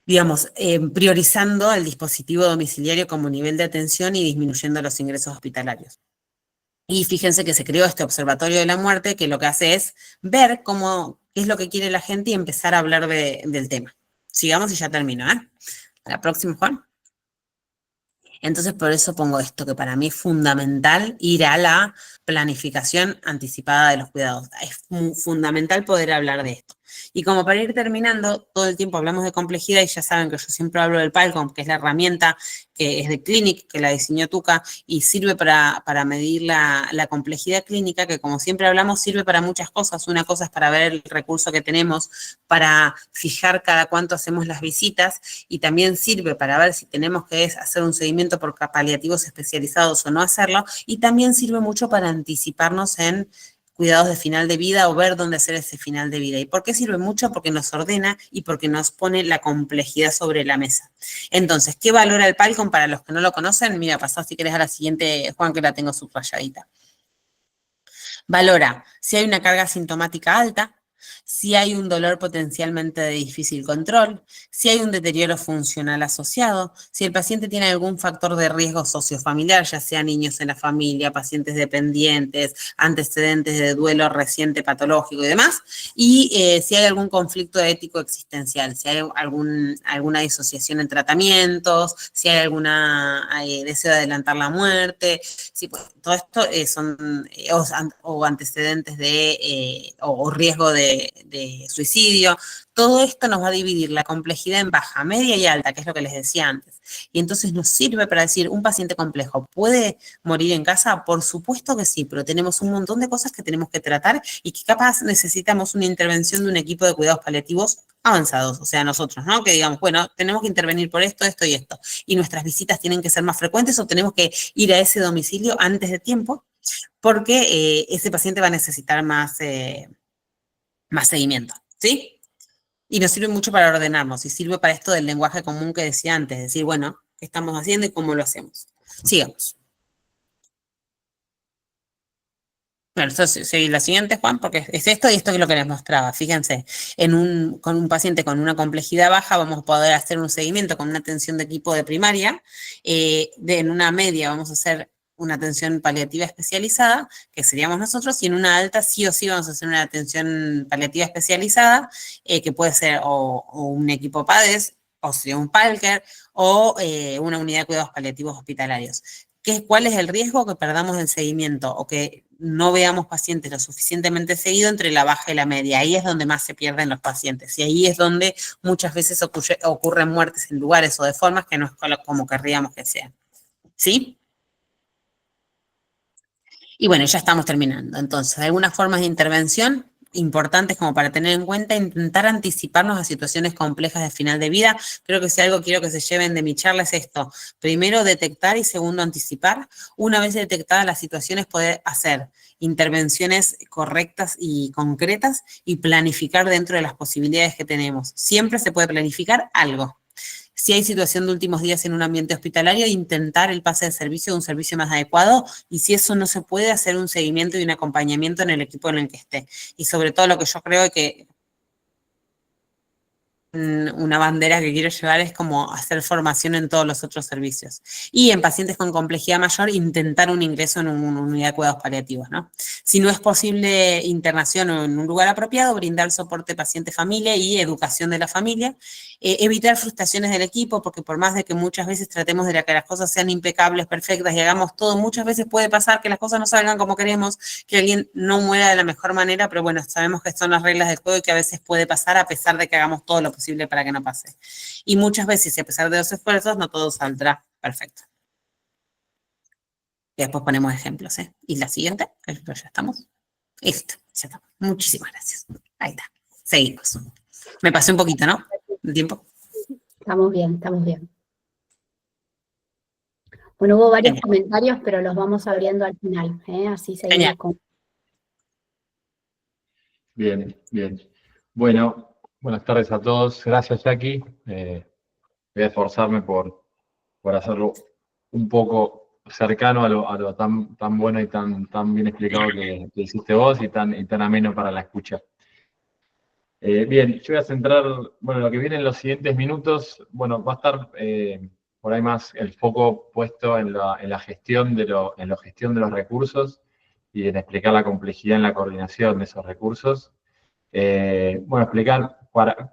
digamos, priorizando el dispositivo domiciliario como nivel de atención y disminuyendo los ingresos hospitalarios. Y fíjense que se creó este Observatorio de la Muerte, que lo que hace es ver qué es lo que quiere la gente y empezar a hablar del tema. Sigamos y ya termino, ¿eh? A la próxima, Juan. Entonces, por eso pongo esto, que para mí es fundamental ir a la planificación anticipada de los cuidados. Es fundamental poder hablar de esto. Y como para ir terminando, todo el tiempo hablamos de complejidad y ya saben que yo siempre hablo del PALCOM, que es la herramienta que es de Clinic, que la diseñó Tuca y sirve para medir la complejidad clínica, que como siempre hablamos sirve para muchas cosas. Una cosa es para ver el recurso que tenemos, para fijar cada cuánto hacemos las visitas, y también sirve para ver si tenemos que hacer un seguimiento por paliativos especializados o no hacerlo, y también sirve mucho para anticiparnos en cuidados de final de vida o ver dónde hacer ese final de vida. ¿Y por qué sirve mucho? Porque nos ordena y porque nos pone la complejidad sobre la mesa. Entonces, ¿qué valora el Palcom para los que no lo conocen? Mira, pasá si querés a la siguiente, Juan, que la tengo subrayadita. Valora si hay una carga sintomática alta, si hay un dolor potencialmente de difícil control, si hay un deterioro funcional asociado, si el paciente tiene algún factor de riesgo sociofamiliar, ya sea niños en la familia, pacientes dependientes, antecedentes de duelo reciente patológico y demás, y si hay algún conflicto ético existencial, si hay alguna disociación en tratamientos, si hay alguna deseo de adelantar la muerte, si, pues, todo esto son o antecedentes de o riesgo de suicidio. Todo esto nos va a dividir la complejidad en baja, media y alta, que es lo que les decía antes. Y entonces nos sirve para decir, ¿un paciente complejo puede morir en casa? Por supuesto que sí, pero tenemos un montón de cosas que tenemos que tratar y que capaz necesitamos una intervención de un equipo de cuidados paliativos avanzados, o sea, nosotros, ¿no? Que digamos, bueno, tenemos que intervenir por esto, esto y esto. Y nuestras visitas tienen que ser más frecuentes o tenemos que ir a ese domicilio antes de tiempo porque ese paciente va a necesitar más seguimiento, ¿sí? Y nos sirve mucho para ordenarnos y sirve para esto del lenguaje común que decía antes, decir, bueno, ¿qué estamos haciendo y cómo lo hacemos? Sigamos. Bueno, entonces, seguir la siguiente, Juan, porque es esto y esto que es lo que les mostraba. Fíjense, con un paciente con una complejidad baja vamos a poder hacer un seguimiento con una atención de equipo de primaria. En una media vamos a hacer una atención paliativa especializada, que seríamos nosotros, y en una alta sí o sí vamos a hacer una atención paliativa especializada, que puede ser o un equipo PADES, o sea, un PALCAR, o una unidad de cuidados paliativos hospitalarios. ¿Cuál es el riesgo? Que perdamos el seguimiento o que no veamos pacientes lo suficientemente seguido entre la baja y la media. Ahí es donde más se pierden los pacientes y ahí es donde muchas veces ocurren muertes en lugares o de formas que no es como querríamos que sean. ¿Sí? Y bueno, ya estamos terminando. Entonces, algunas formas de intervención importantes como para tener en cuenta, intentar anticiparnos a situaciones complejas de final de vida. Creo que si algo quiero que se lleven de mi charla es esto. Primero, detectar y segundo, anticipar. Una vez detectadas las situaciones, poder hacer intervenciones correctas y concretas y planificar dentro de las posibilidades que tenemos. Siempre se puede planificar algo. Si hay situación de últimos días en un ambiente hospitalario, intentar el pase de servicio de un servicio más adecuado y si eso no se puede, hacer un seguimiento y un acompañamiento en el equipo en el que esté. Y sobre todo lo que yo creo que una bandera que quiero llevar es como hacer formación en todos los otros servicios. Y en pacientes con complejidad mayor, intentar un ingreso en una unidad de cuidados paliativos, ¿no? Si no es posible internación o en un lugar apropiado, brindar soporte paciente-familia y educación de la familia. Evitar frustraciones del equipo, porque por más de que muchas veces tratemos de que las cosas sean impecables, perfectas y hagamos todo, muchas veces puede pasar que las cosas no salgan como queremos, que alguien no muera de la mejor manera, pero bueno, sabemos que son las reglas del juego y que a veces puede pasar a pesar de que hagamos todo lo posible para que no pase. Y muchas veces, a pesar de los esfuerzos, no todo saldrá perfecto. Y después ponemos ejemplos, ¿eh? Y la siguiente, ya estamos. Listo, ya estamos. Muchísimas gracias. Ahí está. Seguimos. Me pasé un poquito, ¿no? ¿El tiempo? Estamos bien, estamos bien. Bueno, hubo varios comentarios, pero los vamos abriendo al final, ¿eh? Así seguimos con... Bien, bien. Bueno, buenas tardes a todos. Gracias, Jackie. Voy a esforzarme por hacerlo un poco cercano a lo tan bueno y tan bien explicado que hiciste vos y tan ameno para la escucha. Bien, yo voy a centrar, bueno, lo que viene en los siguientes minutos, bueno, va a estar por ahí más el foco puesto en la gestión de los recursos y en explicar la complejidad en la coordinación de esos recursos. Bueno, explicar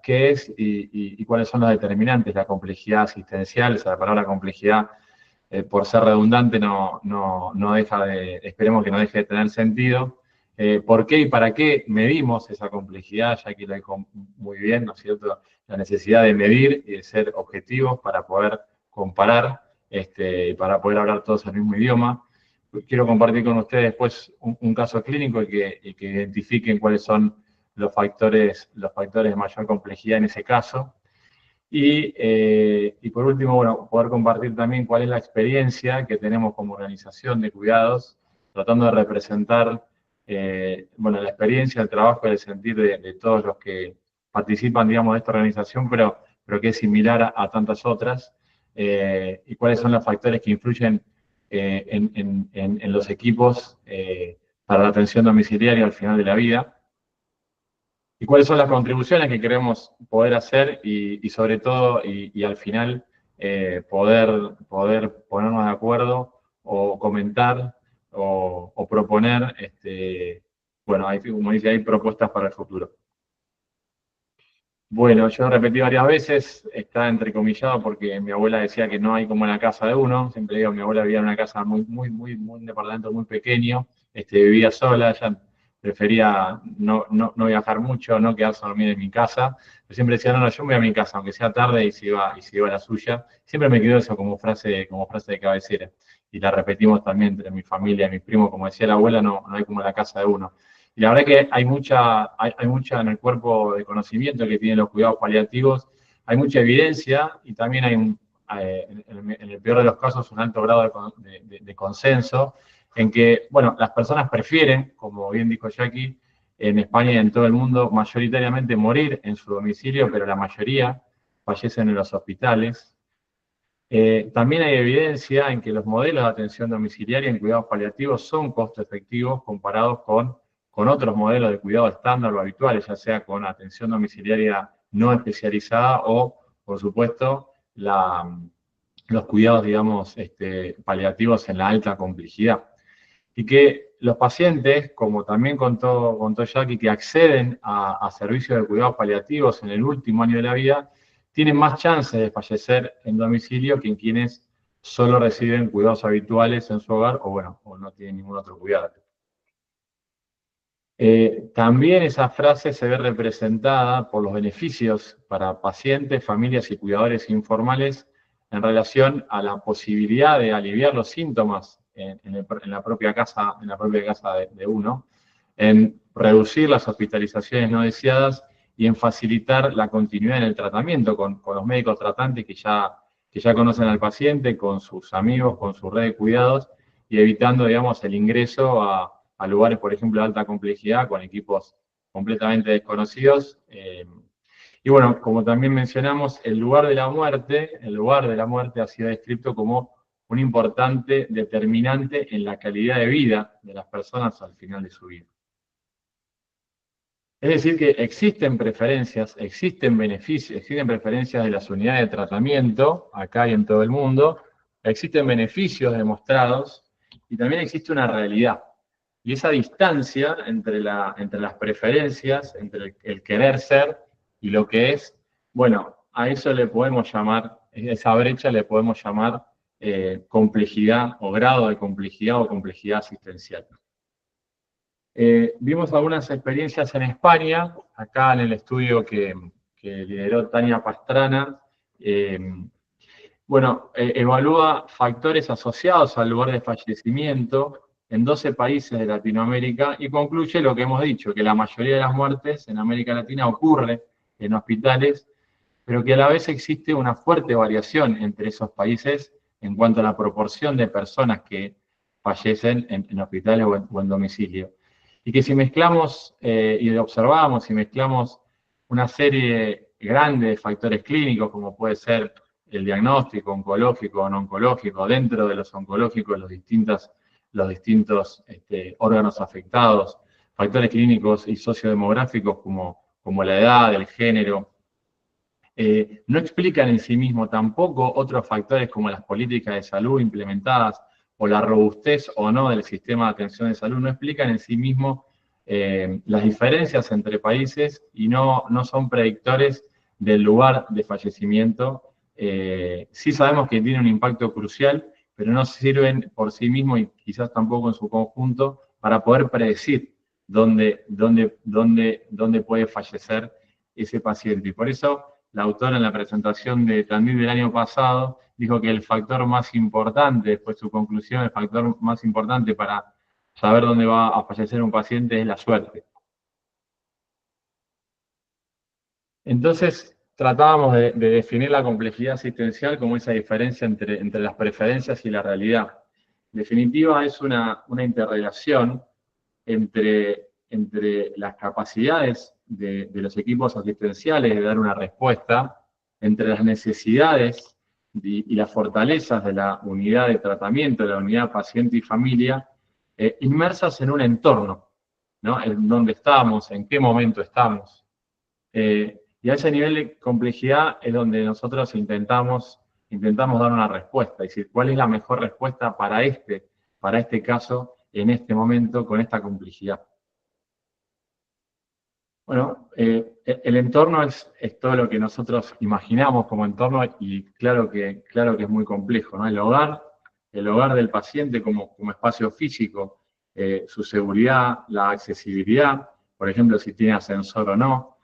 qué es y cuáles son los determinantes, la complejidad asistencial, esa palabra complejidad, por ser redundante, no deja esperemos que no deje de tener sentido. ¿Por qué y para qué medimos esa complejidad? Ya que lo dijo muy bien, ¿no es cierto? La necesidad de medir y de ser objetivos para poder comparar, para poder hablar todos el mismo idioma. Quiero compartir con ustedes después un caso clínico y que identifiquen cuáles son los factores de mayor complejidad en ese caso. Y por último, bueno, poder compartir también cuál es la experiencia que tenemos como organización de cuidados, tratando de representar bueno, la experiencia, el trabajo y el sentir de todos los que participan, digamos, de esta organización, pero que es similar a tantas otras, y cuáles son los factores que influyen en los equipos para la atención domiciliaria al final de la vida, y cuáles son las contribuciones que queremos poder hacer y sobre todo, y al final, poder ponernos de acuerdo o comentar o proponer, bueno, como dice, hay propuestas para el futuro. Bueno, yo repetí varias veces, está entrecomillado porque mi abuela decía que no hay como en la casa de uno. Siempre digo, mi abuela vivía en una casa un departamento muy pequeño, vivía sola, ella prefería no viajar mucho, no quedarse a dormir en mi casa. Pero siempre decía, no, yo me voy a mi casa, aunque sea tarde, y se iba a la suya. Siempre me quedó eso como frase de cabecera. Y la repetimos también entre mi familia y mis primos, como decía la abuela, no hay como en la casa de uno. Y la verdad que hay mucha en el cuerpo de conocimiento que tienen los cuidados paliativos, hay mucha evidencia y también hay, en el peor de los casos, un alto grado de consenso en que, bueno, las personas prefieren, como bien dijo Jackie, en España y en todo el mundo, mayoritariamente morir en su domicilio, pero la mayoría fallecen en los hospitales. También hay evidencia en que los modelos de atención domiciliaria en cuidados paliativos son costo efectivos comparados con otros modelos de cuidado estándar o habituales, ya sea con atención domiciliaria no especializada o, por supuesto, los cuidados, digamos, paliativos en la alta complejidad. Y que los pacientes, como también contó Jackie, que acceden a servicios de cuidados paliativos en el último año de la vida, tienen más chances de fallecer en domicilio que en quienes solo reciben cuidados habituales en su hogar o no tienen ningún otro cuidado. También esa frase se ve representada por los beneficios para pacientes, familias y cuidadores informales en relación a la posibilidad de aliviar los síntomas en la propia casa de uno, en reducir las hospitalizaciones no deseadas y en facilitar la continuidad en el tratamiento con los médicos tratantes que ya conocen al paciente, con sus amigos, con su red de cuidados, y evitando, digamos, el ingreso a lugares, por ejemplo, de alta complejidad, con equipos completamente desconocidos. Y bueno, como también mencionamos, el lugar de la muerte ha sido descrito como un importante determinante en la calidad de vida de las personas al final de su vida. Es decir, que existen preferencias, existen beneficios, existen preferencias de las unidades de tratamiento, acá y en todo el mundo, existen beneficios demostrados, y también existe una realidad. Y esa distancia entre las preferencias, entre el querer ser y lo que es, bueno, a eso le podemos llamar, esa brecha le podemos llamar complejidad o grado de complejidad o complejidad asistencial. Vimos algunas experiencias en España, acá en el estudio que lideró Tania Pastrana. Evalúa factores asociados al lugar de fallecimiento en 12 países de Latinoamérica y concluye lo que hemos dicho, que la mayoría de las muertes en América Latina ocurre en hospitales, pero que a la vez existe una fuerte variación entre esos países en cuanto a la proporción de personas que fallecen en hospitales o en domicilio. Y que si mezclamos y observamos y mezclamos una serie grande de factores clínicos, como puede ser el diagnóstico oncológico o no oncológico, dentro de los oncológicos, los distintos órganos afectados, factores clínicos y sociodemográficos como la edad, el género, no explican en sí mismo tampoco otros factores como las políticas de salud implementadas o la robustez o no del sistema de atención de salud, no explican en sí mismo las diferencias entre países y no son predictores del lugar de fallecimiento. Sí sabemos que tiene un impacto crucial, pero no sirven por sí mismos y quizás tampoco en su conjunto para poder predecir dónde puede fallecer ese paciente. Y por eso la autora en la presentación de Tandil del año pasado dijo que el factor más importante, después de su conclusión, el factor más importante para saber dónde va a fallecer un paciente es la suerte. Entonces, tratábamos de definir la complejidad asistencial como esa diferencia entre las preferencias y la realidad. En definitiva, es una interrelación entre las capacidades de los equipos asistenciales de dar una respuesta, entre las necesidades y las fortalezas de la unidad de tratamiento, de la unidad paciente y familia, inmersas en un entorno, ¿no? En dónde estamos, en qué momento estamos. Y a ese nivel de complejidad es donde nosotros intentamos dar una respuesta, es decir, ¿cuál es la mejor respuesta para este caso, en este momento, con esta complejidad? Bueno, el entorno es todo lo que nosotros imaginamos como entorno y claro que es muy complejo, ¿no? El hogar del paciente como espacio físico, su seguridad, la accesibilidad, por ejemplo, si tiene ascensor o no,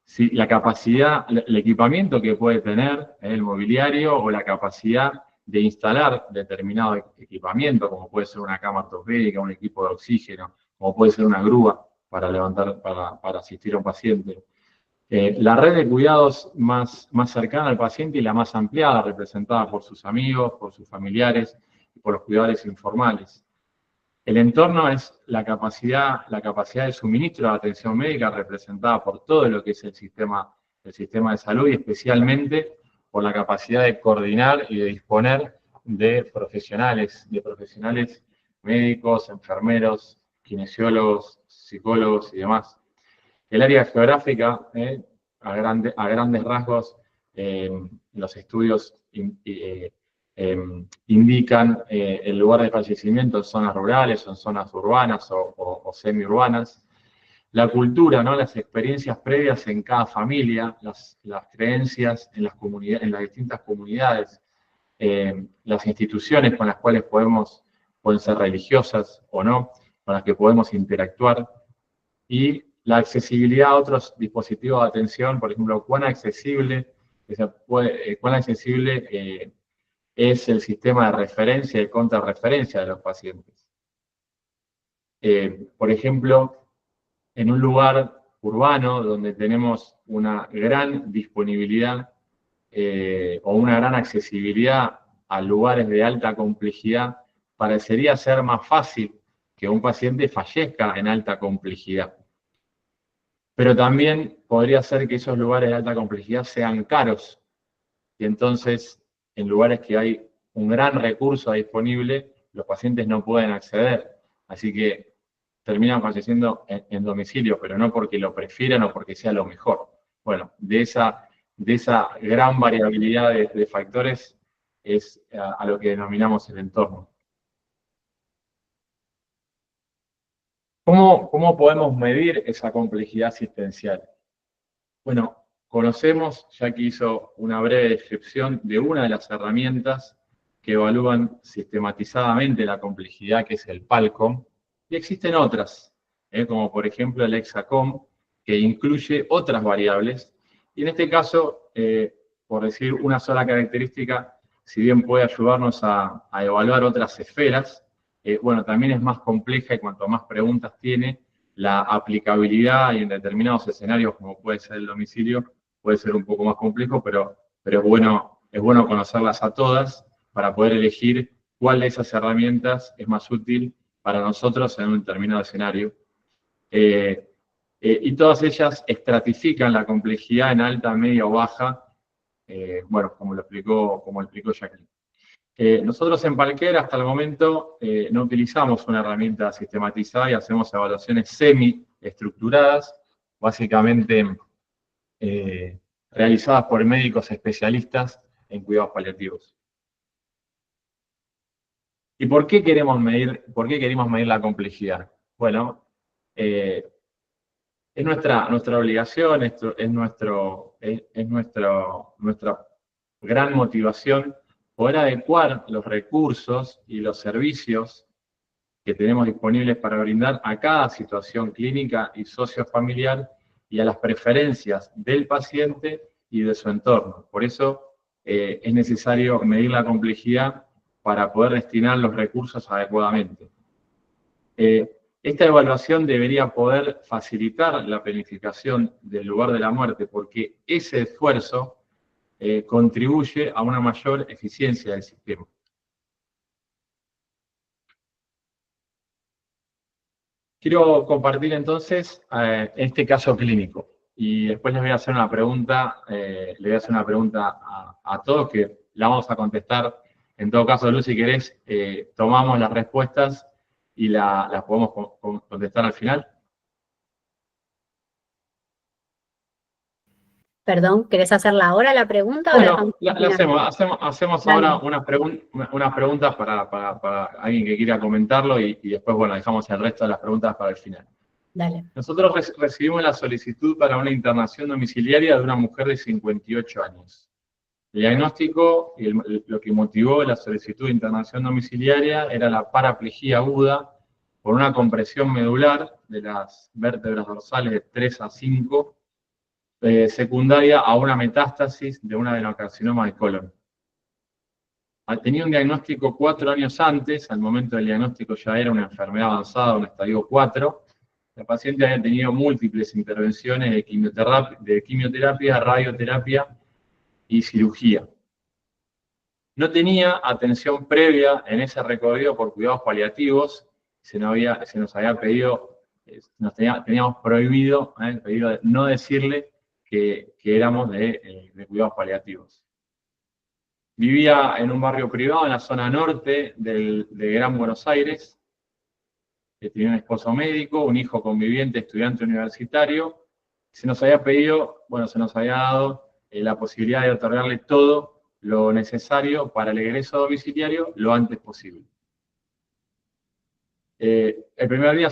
si la capacidad, el equipamiento que puede tener, el mobiliario o la capacidad de instalar determinado equipamiento, como puede ser una cama ortopédica, un equipo de oxígeno, como puede ser una grúa para asistir a un paciente. La red de cuidados más cercana al paciente y la más ampliada, representada por sus amigos, por sus familiares y por los cuidadores informales. El entorno es la capacidad de suministro de atención médica representada por todo lo que es el sistema de salud y especialmente por la capacidad de coordinar y de disponer de profesionales médicos, enfermeros, kinesiólogos, psicólogos y demás. El área geográfica, a grandes rasgos, los estudios indican el lugar de fallecimiento en zonas rurales o en zonas urbanas o semiurbanas. La cultura, ¿no? Las experiencias previas en cada familia, las creencias en las distintas comunidades, las instituciones con las cuales pueden ser religiosas o no, con las que podemos interactuar, y la accesibilidad a otros dispositivos de atención, por ejemplo, cuán accesible es el sistema de referencia y contrarreferencia de los pacientes. Por ejemplo, en un lugar urbano donde tenemos una gran disponibilidad o una gran accesibilidad a lugares de alta complejidad, parecería ser más fácil que un paciente fallezca en alta complejidad. Pero también podría ser que esos lugares de alta complejidad sean caros. Y entonces, en lugares que hay un gran recurso disponible, los pacientes no pueden acceder. Así que terminan falleciendo en domicilio, pero no porque lo prefieran o porque sea lo mejor. Bueno, de esa gran variabilidad de factores es a lo que denominamos el entorno. ¿Cómo podemos medir esa complejidad asistencial? Bueno, conocemos, ya que hizo una breve descripción de una de las herramientas que evalúan sistematizadamente la complejidad, que es el PALCOM, y existen otras, como por ejemplo el Hexacom, que incluye otras variables, y en este caso, por decir una sola característica, si bien puede ayudarnos a evaluar otras esferas, bueno, también es más compleja y cuanto más preguntas tiene, la aplicabilidad y en determinados escenarios, como puede ser el domicilio, puede ser un poco más complejo, pero es bueno conocerlas a todas para poder elegir cuál de esas herramientas es más útil para nosotros en un determinado escenario. Y todas ellas estratifican la complejidad en alta, media o baja, bueno, como explicó Jacqueline. Nosotros en Palker hasta el momento no utilizamos una herramienta sistematizada y hacemos evaluaciones semi-estructuradas, básicamente realizadas por médicos especialistas en cuidados paliativos. ¿Y por qué queremos medir la complejidad? Bueno, es nuestra obligación, es nuestra gran motivación poder adecuar los recursos y los servicios que tenemos disponibles para brindar a cada situación clínica y sociofamiliar y a las preferencias del paciente y de su entorno. Por eso es necesario medir la complejidad para poder destinar los recursos adecuadamente. Esta evaluación debería poder facilitar la planificación del lugar de la muerte porque ese esfuerzo contribuye a una mayor eficiencia del sistema. Quiero compartir entonces este caso clínico y después les voy a hacer una pregunta, a todos que la vamos a contestar. En todo caso, Luz, si querés, tomamos las respuestas y las podemos contestar al final. Perdón, ¿querés hacerla ahora la pregunta o la Bueno, dejamos al final? hacemos Dale. ahora unas preguntas para alguien que quiera comentarlo y después, bueno, dejamos el resto de las preguntas para el final. Dale. Nosotros recibimos la solicitud para una internación domiciliaria de una mujer de 58 años. El diagnóstico y lo que motivó la solicitud de internación domiciliaria era la paraplegia aguda por una compresión medular de las vértebras dorsales de 3 a 5, secundaria a una metástasis de un adenocarcinoma de colon. Tenía un diagnóstico 4 años antes, al momento del diagnóstico ya era una enfermedad avanzada, un estadio 4. La paciente había tenido múltiples intervenciones de quimioterapia, radioterapia y cirugía. No tenía atención previa en ese recorrido por cuidados paliativos, teníamos prohibido, pedido de no decirle que éramos de cuidados paliativos. Vivía en un barrio privado en la zona norte de Gran Buenos Aires. Tenía un esposo médico, un hijo conviviente, estudiante universitario. Se nos había dado la posibilidad de otorgarle todo lo necesario para el egreso domiciliario lo antes posible. El primer día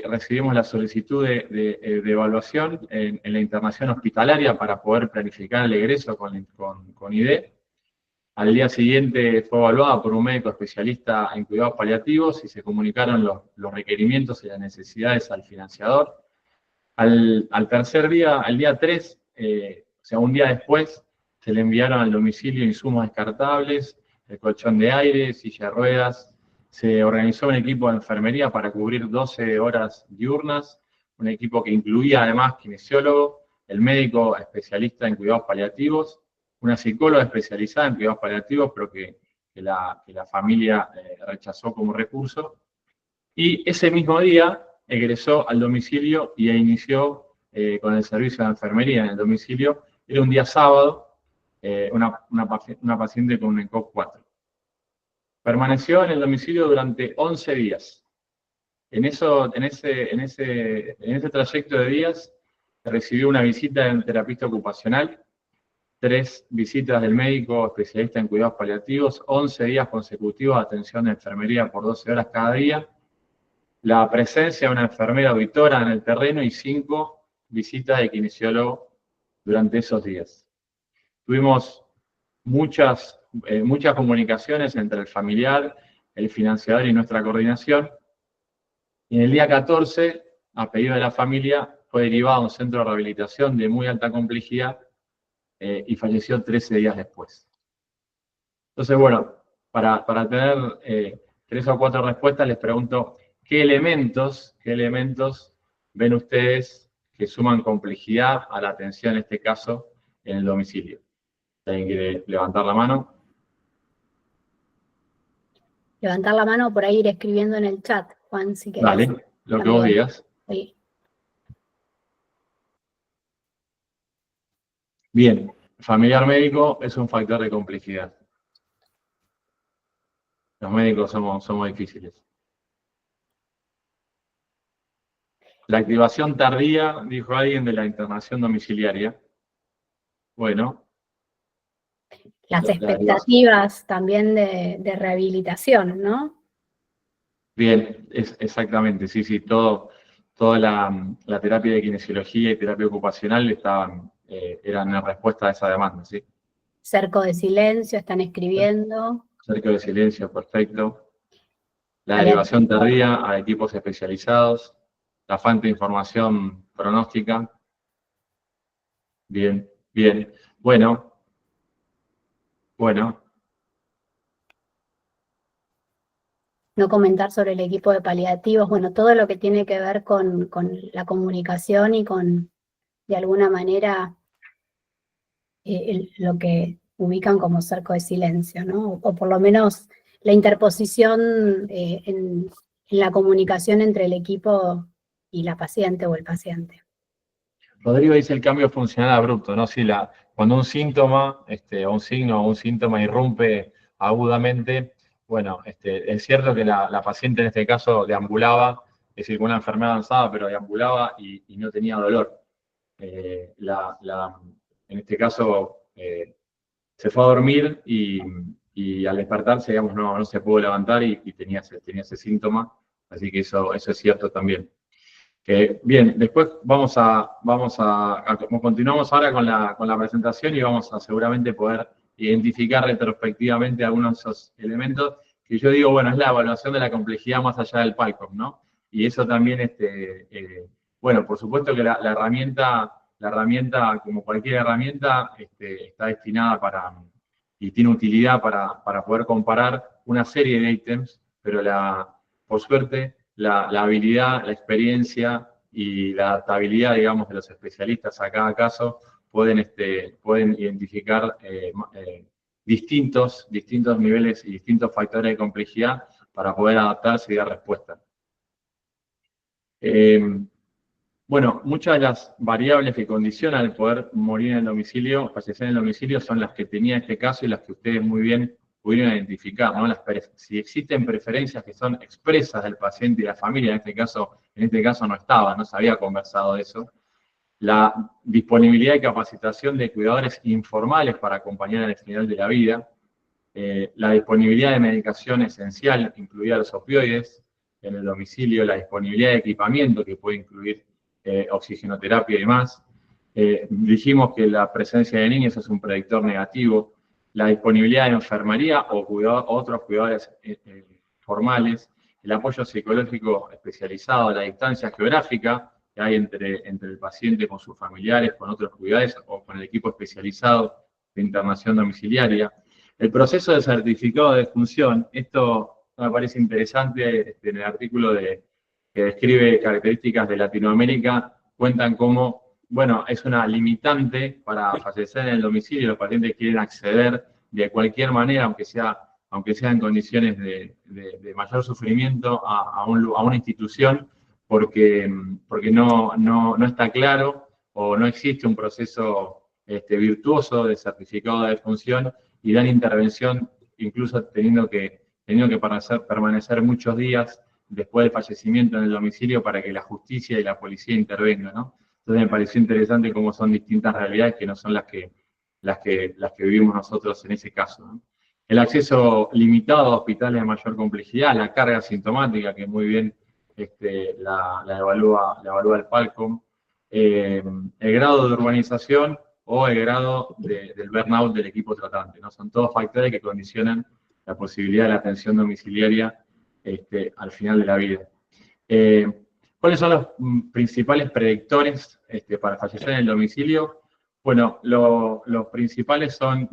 recibimos la solicitud de evaluación en la internación hospitalaria para poder planificar el egreso con ID. Al día siguiente fue evaluada por un médico especialista en cuidados paliativos y se comunicaron los requerimientos y las necesidades al financiador. Al tercer día, al día 3, o sea, un día después, se le enviaron al domicilio insumos descartables, el colchón de aire, silla de ruedas. Se organizó un equipo de enfermería para cubrir 12 horas diurnas, un equipo que incluía además kinesiólogo, el médico especialista en cuidados paliativos, una psicóloga especializada en cuidados paliativos, pero que la familia rechazó como recurso. Y ese mismo día egresó al domicilio y inició con el servicio de enfermería en el domicilio. Era un día sábado, una paciente con un ECOG 4. Permaneció en el domicilio durante 11 días. En ese trayecto de días recibió una visita de un terapista ocupacional, 3 visitas del médico especialista en cuidados paliativos, 11 días consecutivos de atención de enfermería por 12 horas cada día, la presencia de una enfermera auditora en el terreno y 5 visitas de kinesiólogo durante esos días. Tuvimos muchas comunicaciones entre el familiar, el financiador y nuestra coordinación. Y en el día 14, a pedido de la familia, fue derivado a un centro de rehabilitación de muy alta complejidad y falleció 13 días después. Entonces, bueno, para tener 3 o 4 respuestas, les pregunto, ¿qué elementos ven ustedes que suman complejidad a la atención, en este caso, en el domicilio? ¿Alguien quiere levantar la mano? Levantar la mano, por ahí ir escribiendo en el chat, Juan, si querés. Dale, lo que vos digas. Sí. Bien, familiar médico es un factor de complejidad. Los médicos somos difíciles. La activación tardía, dijo alguien, de la internación domiciliaria. Bueno. Las expectativas también de rehabilitación, ¿no? Bien, exactamente, sí, toda la terapia de kinesiología y terapia ocupacional eran en respuesta a esa demanda, ¿sí? Cerco de silencio, están escribiendo. Cerco de silencio, perfecto. La derivación tardía a equipos especializados, la falta de información pronóstica. Bien. Bueno. No comentar sobre el equipo de paliativos, bueno, todo lo que tiene que ver con la comunicación y con, de alguna manera, lo que ubican como cerco de silencio, ¿no? O por lo menos la interposición en la comunicación entre el equipo y la paciente o el paciente. Rodrigo dice el cambio funcional abrupto, ¿no? Si cuando un síntoma, o un signo o un síntoma irrumpe agudamente, bueno, es cierto que la paciente en este caso deambulaba, es decir, con una enfermedad avanzada, pero deambulaba y no tenía dolor. En este caso, se fue a dormir y al despertarse, digamos, no se pudo levantar y tenía ese síntoma, así que eso es cierto también. Bien, después continuamos ahora con la presentación y vamos a seguramente poder identificar retrospectivamente algunos de esos elementos que yo digo, bueno, es la evaluación de la complejidad más allá del PALCOM, ¿no? Y eso también, bueno, por supuesto que la herramienta, como cualquier herramienta, está destinada y tiene utilidad para poder comparar una serie de ítems, pero por suerte, la habilidad, la experiencia y la adaptabilidad, digamos, de los especialistas a cada caso pueden identificar distintos niveles y distintos factores de complejidad para poder adaptarse y dar respuesta. Bueno, muchas de las variables que condicionan el poder morir en el domicilio, fallecer en el domicilio, son las que tenía este caso y las que ustedes muy bien pudieron identificar, ¿no? Si existen preferencias que son expresas del paciente y la familia, en este caso no estaba, no se había conversado de eso. La disponibilidad y capacitación de cuidadores informales para acompañar en el final de la vida. La disponibilidad de medicación esencial, incluida los opioides en el domicilio, la disponibilidad de equipamiento que puede incluir oxigenoterapia y demás. Dijimos que la presencia de niños es un predictor negativo. La disponibilidad de enfermería o otros cuidadores formales, el apoyo psicológico especializado, la distancia geográfica que hay entre el paciente con sus familiares, con otros cuidadores o con el equipo especializado de internación domiciliaria. El proceso de certificado de defunción, esto me parece interesante en el artículo que describe características de Latinoamérica, cuentan cómo, bueno, es una limitante para fallecer en el domicilio, los pacientes quieren acceder de cualquier manera, aunque sea en condiciones de mayor sufrimiento, a una institución, porque no está claro o no existe un proceso virtuoso de certificado de defunción y dan intervención incluso teniendo que permanecer muchos días después del fallecimiento en el domicilio para que la justicia y la policía intervengan, ¿no? Entonces me pareció interesante cómo son distintas realidades que no son las que vivimos nosotros en ese caso, ¿no? El acceso limitado a hospitales de mayor complejidad, la carga sintomática, que muy bien la evalúa el PALCOM, el grado de urbanización o el grado del burnout del equipo tratante, ¿no? Son todos factores que condicionan la posibilidad de la atención domiciliaria al final de la vida. ¿Cuáles son los principales predictores para fallecer en el domicilio? Bueno, los principales son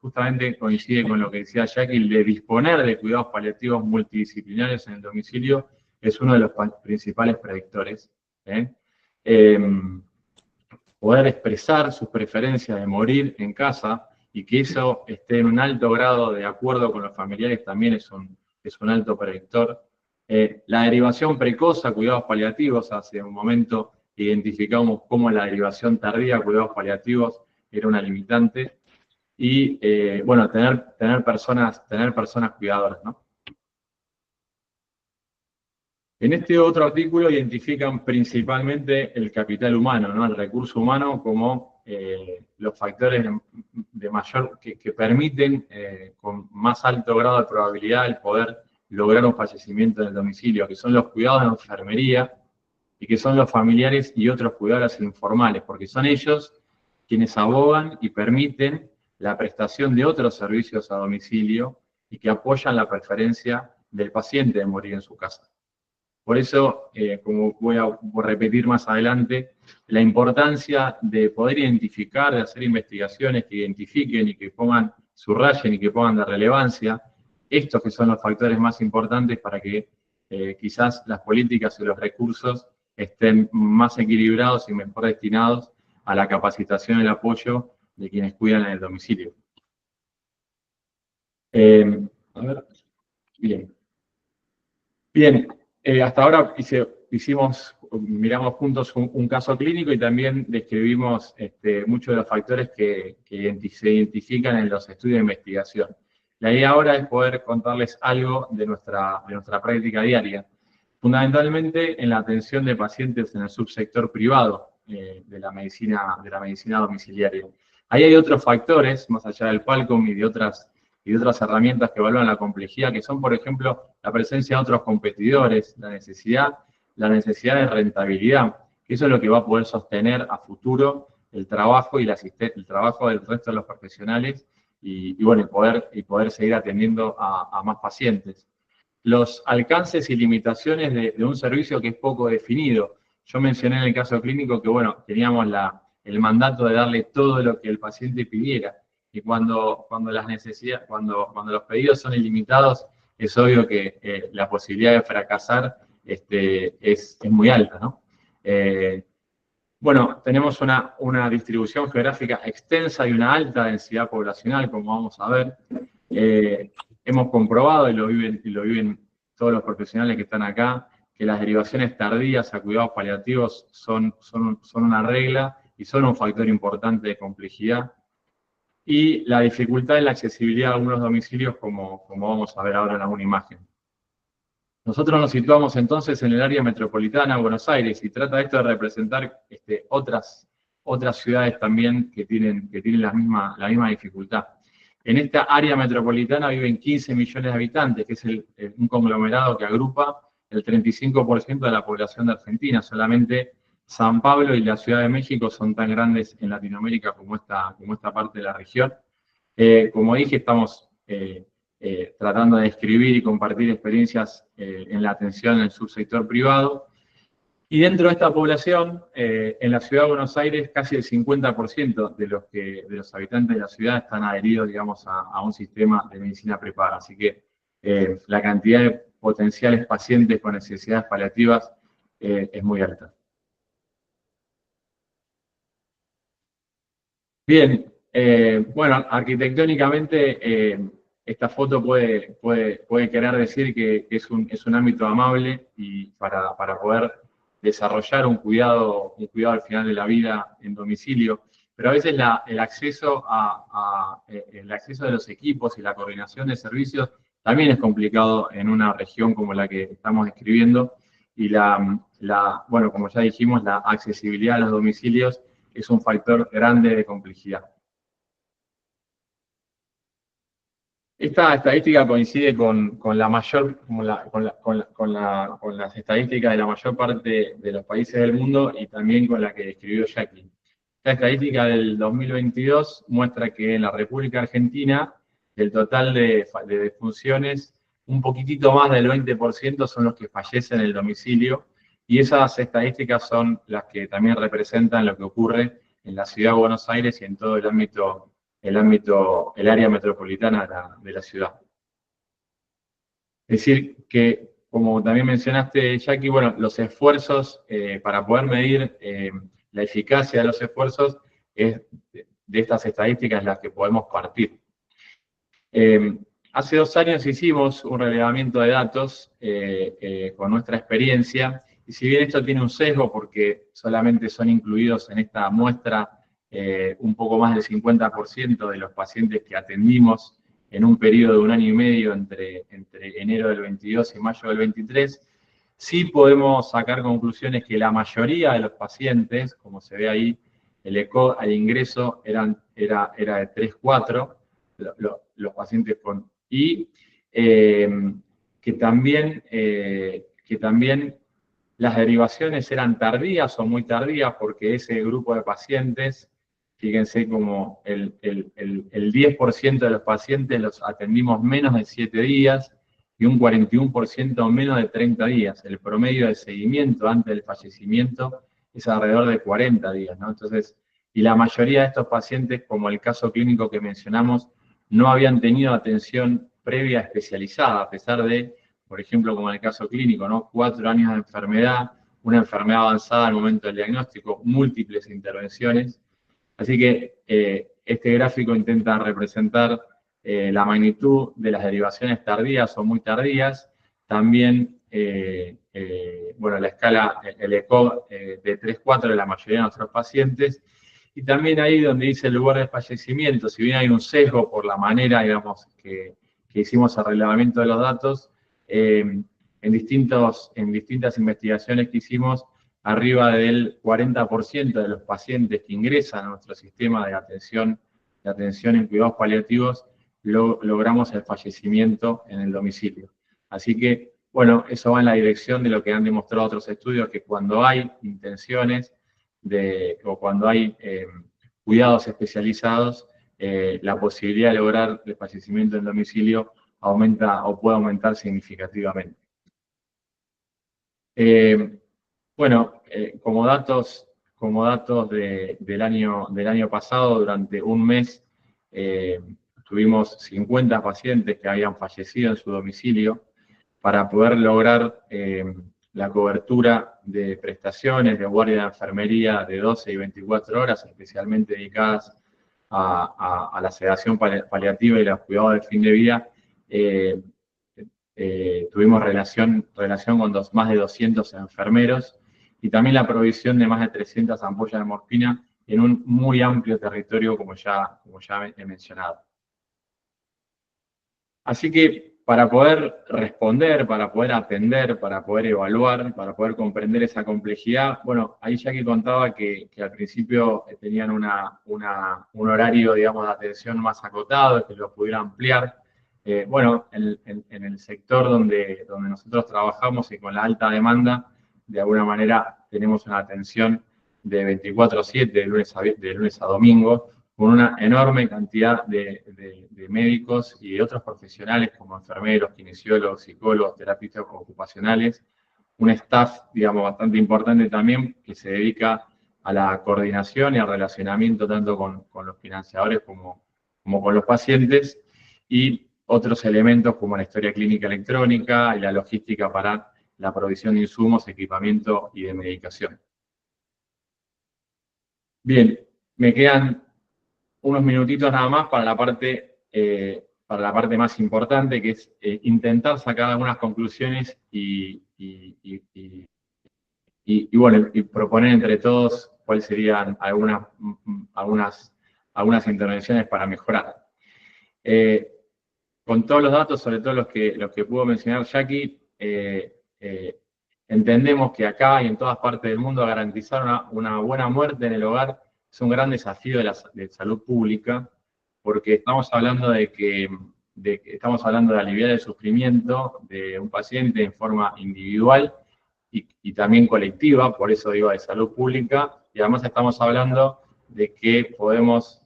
justamente coincide con lo que decía Jackie, el de disponer de cuidados paliativos multidisciplinarios en el domicilio es uno de los principales predictores. Poder expresar sus preferencias de morir en casa y que eso esté en un alto grado de acuerdo con los familiares también es un alto predictor. La derivación precoz a cuidados paliativos, hace un momento identificamos cómo la derivación tardía a cuidados paliativos era una limitante. Y, bueno, tener personas cuidadoras, ¿no? En este otro artículo identifican principalmente el capital humano, ¿no? El recurso humano como los factores de mayor que permiten con más alto grado de probabilidad el poder lograr un fallecimiento en el domicilio, que son los cuidados de enfermería y que son los familiares y otros cuidadores informales, porque son ellos quienes abogan y permiten la prestación de otros servicios a domicilio y que apoyan la preferencia del paciente de morir en su casa. Por eso, como voy a repetir más adelante, la importancia de poder identificar, de hacer investigaciones que identifiquen y que subrayen y que pongan de relevancia estos que son los factores más importantes para que quizás las políticas y los recursos estén más equilibrados y mejor destinados a la capacitación y el apoyo de quienes cuidan en el domicilio. A ver, bien. Bien, Hasta ahora miramos juntos un caso clínico y también describimos muchos de los factores que se identifican en los estudios de investigación. La idea ahora es poder contarles algo de nuestra práctica diaria, fundamentalmente en la atención de pacientes en el subsector privado de la medicina domiciliaria. Ahí hay otros factores, más allá del Palcom y de otras herramientas que evalúan la complejidad, que son, por ejemplo, la presencia de otros competidores, la necesidad de rentabilidad, que eso es lo que va a poder sostener a futuro el trabajo el trabajo del resto de los profesionales y poder seguir atendiendo a más pacientes. Los alcances y limitaciones de un servicio que es poco definido. Yo mencioné en el caso clínico que, teníamos el mandato de darle todo lo que el paciente pidiera. Y cuando los pedidos son ilimitados, es obvio que la posibilidad de fracasar es muy alta, ¿no? Tenemos una distribución geográfica extensa y una alta densidad poblacional, como vamos a ver. Hemos comprobado, y lo viven todos los profesionales que están acá, que las derivaciones tardías a cuidados paliativos son una regla y son un factor importante de complejidad. Y la dificultad en la accesibilidad a algunos domicilios, como vamos a ver ahora en alguna imagen. Nosotros nos situamos entonces en el área metropolitana de Buenos Aires y trata esto de representar otras ciudades también que tienen la misma dificultad. En esta área metropolitana viven 15 millones de habitantes, que es un conglomerado que agrupa el 35% de la población de Argentina. Solamente San Pablo y la Ciudad de México son tan grandes en Latinoamérica como esta parte de la región. Como dije, estamos tratando de describir y compartir experiencias en la atención en el subsector privado. Y dentro de esta población, en la Ciudad de Buenos Aires, casi el 50% de los habitantes de la ciudad están adheridos, digamos, a un sistema de medicina prepaga. Así que la cantidad de potenciales pacientes con necesidades paliativas es muy alta. Bien, arquitectónicamente esta foto puede querer decir que es un ámbito amable y para poder desarrollar un cuidado al final de la vida en domicilio, pero a veces el acceso de los equipos y la coordinación de servicios también es complicado en una región como la que estamos describiendo, y como ya dijimos, la accesibilidad a los domicilios es un factor grande de complejidad. Esta estadística coincide con las estadísticas de la mayor parte de los países del mundo y también con la que describió Jackie. Esta estadística del 2022 muestra que en la República Argentina, del total de defunciones, un poquitito más del 20% son los que fallecen en el domicilio, y esas estadísticas son las que también representan lo que ocurre en la Ciudad de Buenos Aires y en todo el área metropolitana de la ciudad. Es decir, que, como también mencionaste, Jackie, los esfuerzos para poder medir la eficacia de los esfuerzos es de estas estadísticas las que podemos partir. Hace 2 años hicimos un relevamiento de datos con nuestra experiencia, y si bien esto tiene un sesgo porque solamente son incluidos en esta muestra un poco más del 50% de los pacientes que atendimos en un periodo de 1 año y medio entre enero del 22 y mayo del 23, sí podemos sacar conclusiones que la mayoría de los pacientes, como se ve ahí, el ECO al ingreso era de 3-4, los pacientes con I, que también las derivaciones eran tardías o muy tardías, porque ese grupo de pacientes, fíjense como el 10% de los pacientes los atendimos menos de 7 días y un 41% menos de 30 días. El promedio de seguimiento antes del fallecimiento es alrededor de 40 días, ¿no? Entonces, y la mayoría de estos pacientes, como el caso clínico que mencionamos, no habían tenido atención previa especializada, a pesar de, por ejemplo, como en el caso clínico, ¿no? 4 años de enfermedad, una enfermedad avanzada al momento del diagnóstico, múltiples intervenciones. Así que este gráfico intenta representar la magnitud de las derivaciones tardías o muy tardías, también bueno, la escala, el ECOG de 3-4 de la mayoría de nuestros pacientes. Y también ahí donde dice el lugar de fallecimiento, si bien hay un sesgo por la manera, digamos, que hicimos el relevamiento de los datos, en distintas investigaciones que hicimos, arriba del 40% de los pacientes que ingresan a nuestro sistema de atención en cuidados paliativos, logramos el fallecimiento en el domicilio. Así que, bueno, eso va en la dirección de lo que han demostrado otros estudios, que cuando hay intenciones o cuando hay cuidados especializados, la posibilidad de lograr el fallecimiento en domicilio aumenta o puede aumentar significativamente. Bueno, como datos del año pasado, durante un mes tuvimos 50 pacientes que habían fallecido en su domicilio para poder lograr la cobertura de prestaciones de guardia de enfermería de 12 y 24 horas, especialmente dedicadas a la sedación paliativa y los cuidados de fin de vida. Tuvimos relación con más de 200 enfermeros y también la provisión de más de 300 ampollas de morfina en un muy amplio territorio, como ya he mencionado. Así que para poder responder, para poder atender, para poder evaluar, para poder comprender esa complejidad, bueno, ahí ya que contaba que al principio tenían un horario, digamos, de atención más acotado, que lo pudiera ampliar. Bueno, en el sector donde nosotros trabajamos y con la alta demanda, de alguna manera tenemos una atención de 24/7, de lunes a domingo, con una enorme cantidad de médicos y de otros profesionales como enfermeros, kinesiólogos, psicólogos, terapistas ocupacionales, un staff, digamos, bastante importante también que se dedica a la coordinación y al relacionamiento tanto con los financiadores como con los pacientes, y otros elementos como la historia clínica electrónica y la logística para la provisión de insumos, equipamiento y de medicación. Bien, me quedan unos minutitos nada más para la parte más importante, que es intentar sacar algunas conclusiones y proponer entre todos cuáles serían algunas intervenciones para mejorar. Con todos los datos, sobre todo los que pudo mencionar Jackie, entendemos que acá y en todas partes del mundo garantizar una buena muerte en el hogar es un gran desafío de salud pública, porque estamos hablando de aliviar el sufrimiento de un paciente en forma individual y también colectiva, por eso digo de salud pública, y además estamos hablando de que podemos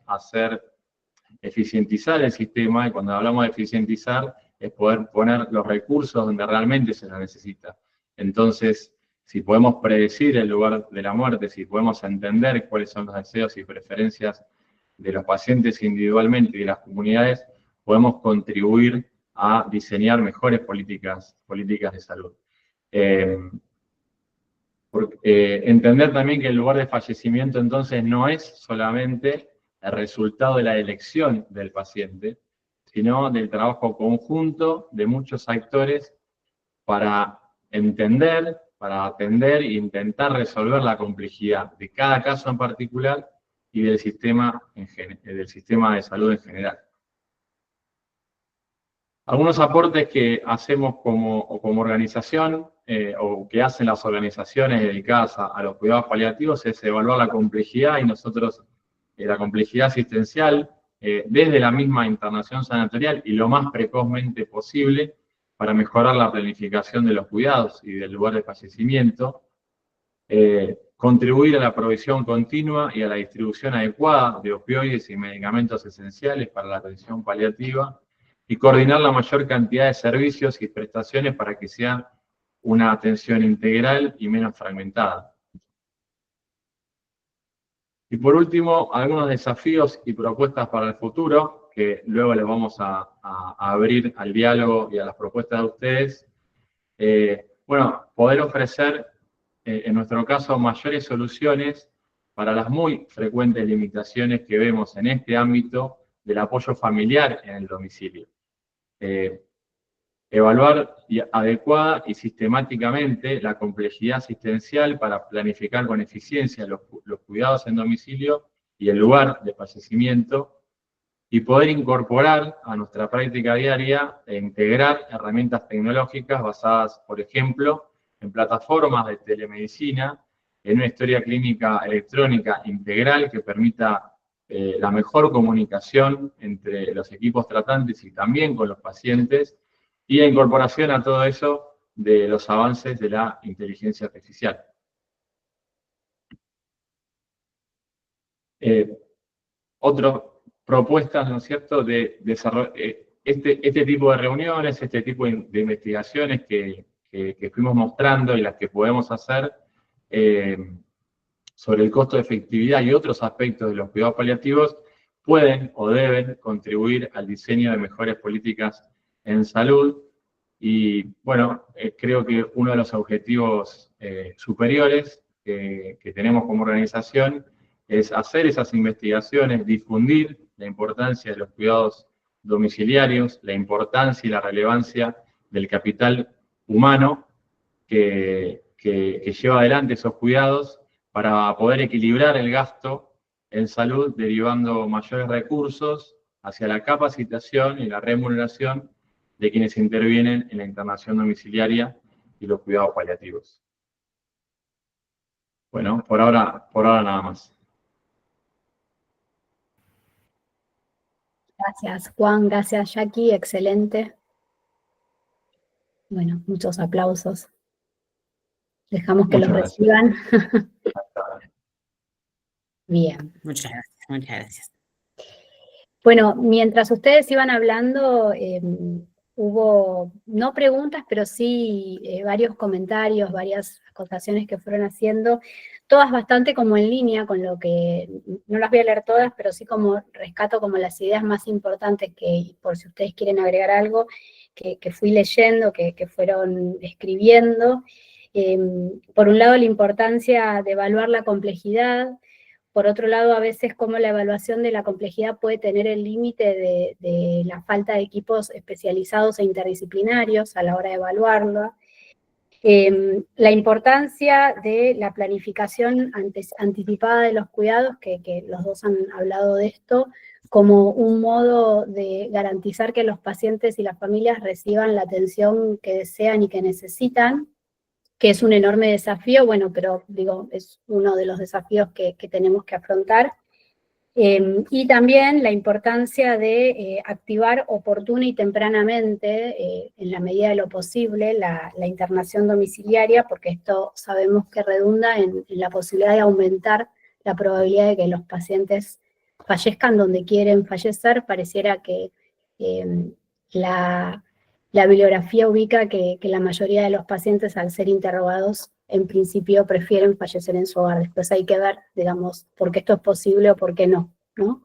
eficientizar el sistema, y cuando hablamos de eficientizar es poder poner los recursos donde realmente se los necesita. Entonces, si podemos predecir el lugar de la muerte, si podemos entender cuáles son los deseos y preferencias de los pacientes individualmente y de las comunidades, podemos contribuir a diseñar mejores políticas de salud. Entender también que el lugar de fallecimiento entonces no es solamente el resultado de la elección del paciente, sino del trabajo conjunto de muchos actores para entender, para atender e intentar resolver la complejidad de cada caso en particular y del sistema de salud en general. Algunos aportes que hacemos como organización o que hacen las organizaciones dedicadas a los cuidados paliativos es evaluar la complejidad, y nosotros la complejidad asistencial desde la misma internación sanatorial y lo más precozmente posible para mejorar la planificación de los cuidados y del lugar de fallecimiento, contribuir a la provisión continua y a la distribución adecuada de opioides y medicamentos esenciales para la atención paliativa, y coordinar la mayor cantidad de servicios y prestaciones para que sea una atención integral y menos fragmentada. Y por último, algunos desafíos y propuestas para el futuro, que luego les vamos a abrir al diálogo y a las propuestas de ustedes. Bueno, poder ofrecer, en nuestro caso, mayores soluciones para las muy frecuentes limitaciones que vemos en este ámbito del apoyo familiar en el domicilio. Evaluar adecuada y sistemáticamente la complejidad asistencial para planificar con eficiencia los cuidados en domicilio y el lugar de fallecimiento, y poder incorporar a nuestra práctica diaria e integrar herramientas tecnológicas basadas, por ejemplo, en plataformas de telemedicina, en una historia clínica electrónica integral que permita la mejor comunicación entre los equipos tratantes y también con los pacientes, y la incorporación a todo eso de los avances de la inteligencia artificial. Otras propuestas, ¿no es cierto?, de desarrollo, este tipo de reuniones, este tipo de investigaciones que fuimos mostrando y las que podemos hacer sobre el costo de efectividad y otros aspectos de los cuidados paliativos pueden o deben contribuir al diseño de mejores políticas en salud. Y bueno, creo que uno de los objetivos superiores que tenemos como organización es hacer esas investigaciones, difundir la importancia de los cuidados domiciliarios, la importancia y la relevancia del capital humano que lleva adelante esos cuidados para poder equilibrar el gasto en salud, derivando mayores recursos hacia la capacitación y la remuneración de quienes intervienen en la internación domiciliaria y los cuidados paliativos. Bueno, por ahora nada más. Gracias, Juan. Gracias, Jackie. Excelente. Bueno, muchos aplausos. Dejamos que los reciban. Bien. Muchas gracias, muchas gracias. Bueno, mientras ustedes iban hablando, hubo, no preguntas, pero sí varios comentarios, varias acotaciones que fueron haciendo, todas bastante como en línea con lo que, no las voy a leer todas, pero sí como rescato como las ideas más importantes que, por si ustedes quieren agregar algo, que fui leyendo, que fueron escribiendo. Por un lado, la importancia de evaluar la complejidad. Por otro lado, a veces como la evaluación de la complejidad puede tener el límite de la falta de equipos especializados e interdisciplinarios a la hora de evaluarlo. La importancia de la planificación anticipada de los cuidados, que los dos han hablado de esto, como un modo de garantizar que los pacientes y las familias reciban la atención que desean y que necesitan, que es un enorme desafío, bueno, pero digo, es uno de los desafíos que tenemos que afrontar. Y también la importancia de activar oportuna y tempranamente, en la medida de lo posible, la internación domiciliaria, porque esto sabemos que redunda en la posibilidad de aumentar la probabilidad de que los pacientes fallezcan donde quieren fallecer. Pareciera que la bibliografía ubica que la mayoría de los pacientes, al ser interrogados, en principio prefieren fallecer en su hogar. Después hay que ver, digamos, por qué esto es posible o por qué no, ¿no?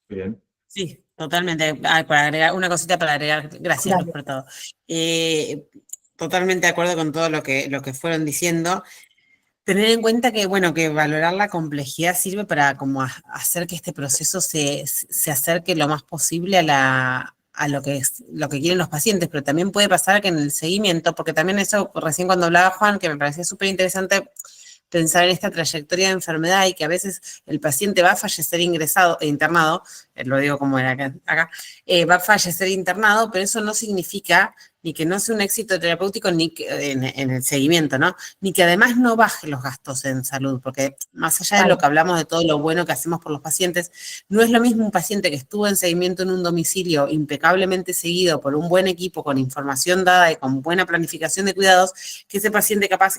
Bien. Sí, totalmente. Para agregar una cosita para agregar, gracias Luz, por todo. Totalmente de acuerdo con todo lo que fueron diciendo. Tener en cuenta que, bueno, que valorar la complejidad sirve para como hacer que este proceso se acerque lo más posible a lo que quieren los pacientes, pero también puede pasar que en el seguimiento, porque también eso, recién cuando hablaba Juan, que me parecía súper interesante pensar en esta trayectoria de enfermedad y que a veces el paciente va a fallecer internado, lo digo como era acá, va a fallecer internado, pero eso no significa ni que no sea un éxito terapéutico ni que, en el seguimiento, ¿no? Ni que además no baje los gastos en salud, porque más allá de lo que hablamos de todo lo bueno que hacemos por los pacientes, no es lo mismo un paciente que estuvo en seguimiento en un domicilio impecablemente seguido por un buen equipo con información dada y con buena planificación de cuidados, que ese paciente capaz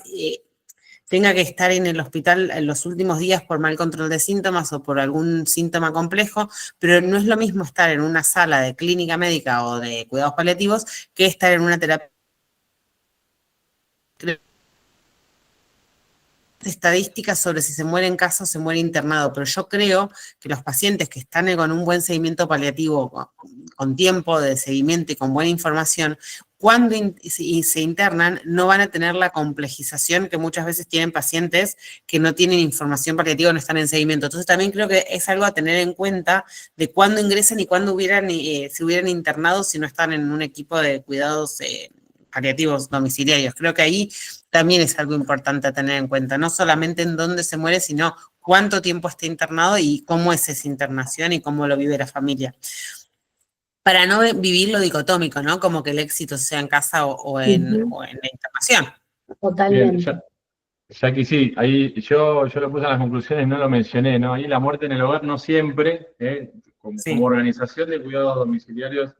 tenga que estar en el hospital en los últimos días por mal control de síntomas o por algún síntoma complejo, pero no es lo mismo estar en una sala de clínica médica o de cuidados paliativos que estar en una terapia estadísticas sobre si se muere en casa o se muere internado, pero yo creo que los pacientes que están con un buen seguimiento paliativo, con tiempo de seguimiento y con buena información, cuando se internan no van a tener la complejización que muchas veces tienen pacientes que no tienen información paliativa o no están en seguimiento. Entonces también creo que es algo a tener en cuenta de cuándo ingresan y cuándo se hubieran internado si no están en un equipo de cuidados paliativos domiciliarios. Creo que ahí también es algo importante a tener en cuenta, no solamente en dónde se muere, sino cuánto tiempo está internado y cómo es esa internación y cómo lo vive la familia. Para no vivir lo dicotómico, ¿no? Como que el éxito sea en casa o en la internación. Totalmente. Bien, Jackie, sí, ahí yo lo puse en las conclusiones, no lo mencioné, ¿no? Ahí la muerte en el hogar no siempre, como organización de cuidados domiciliarios,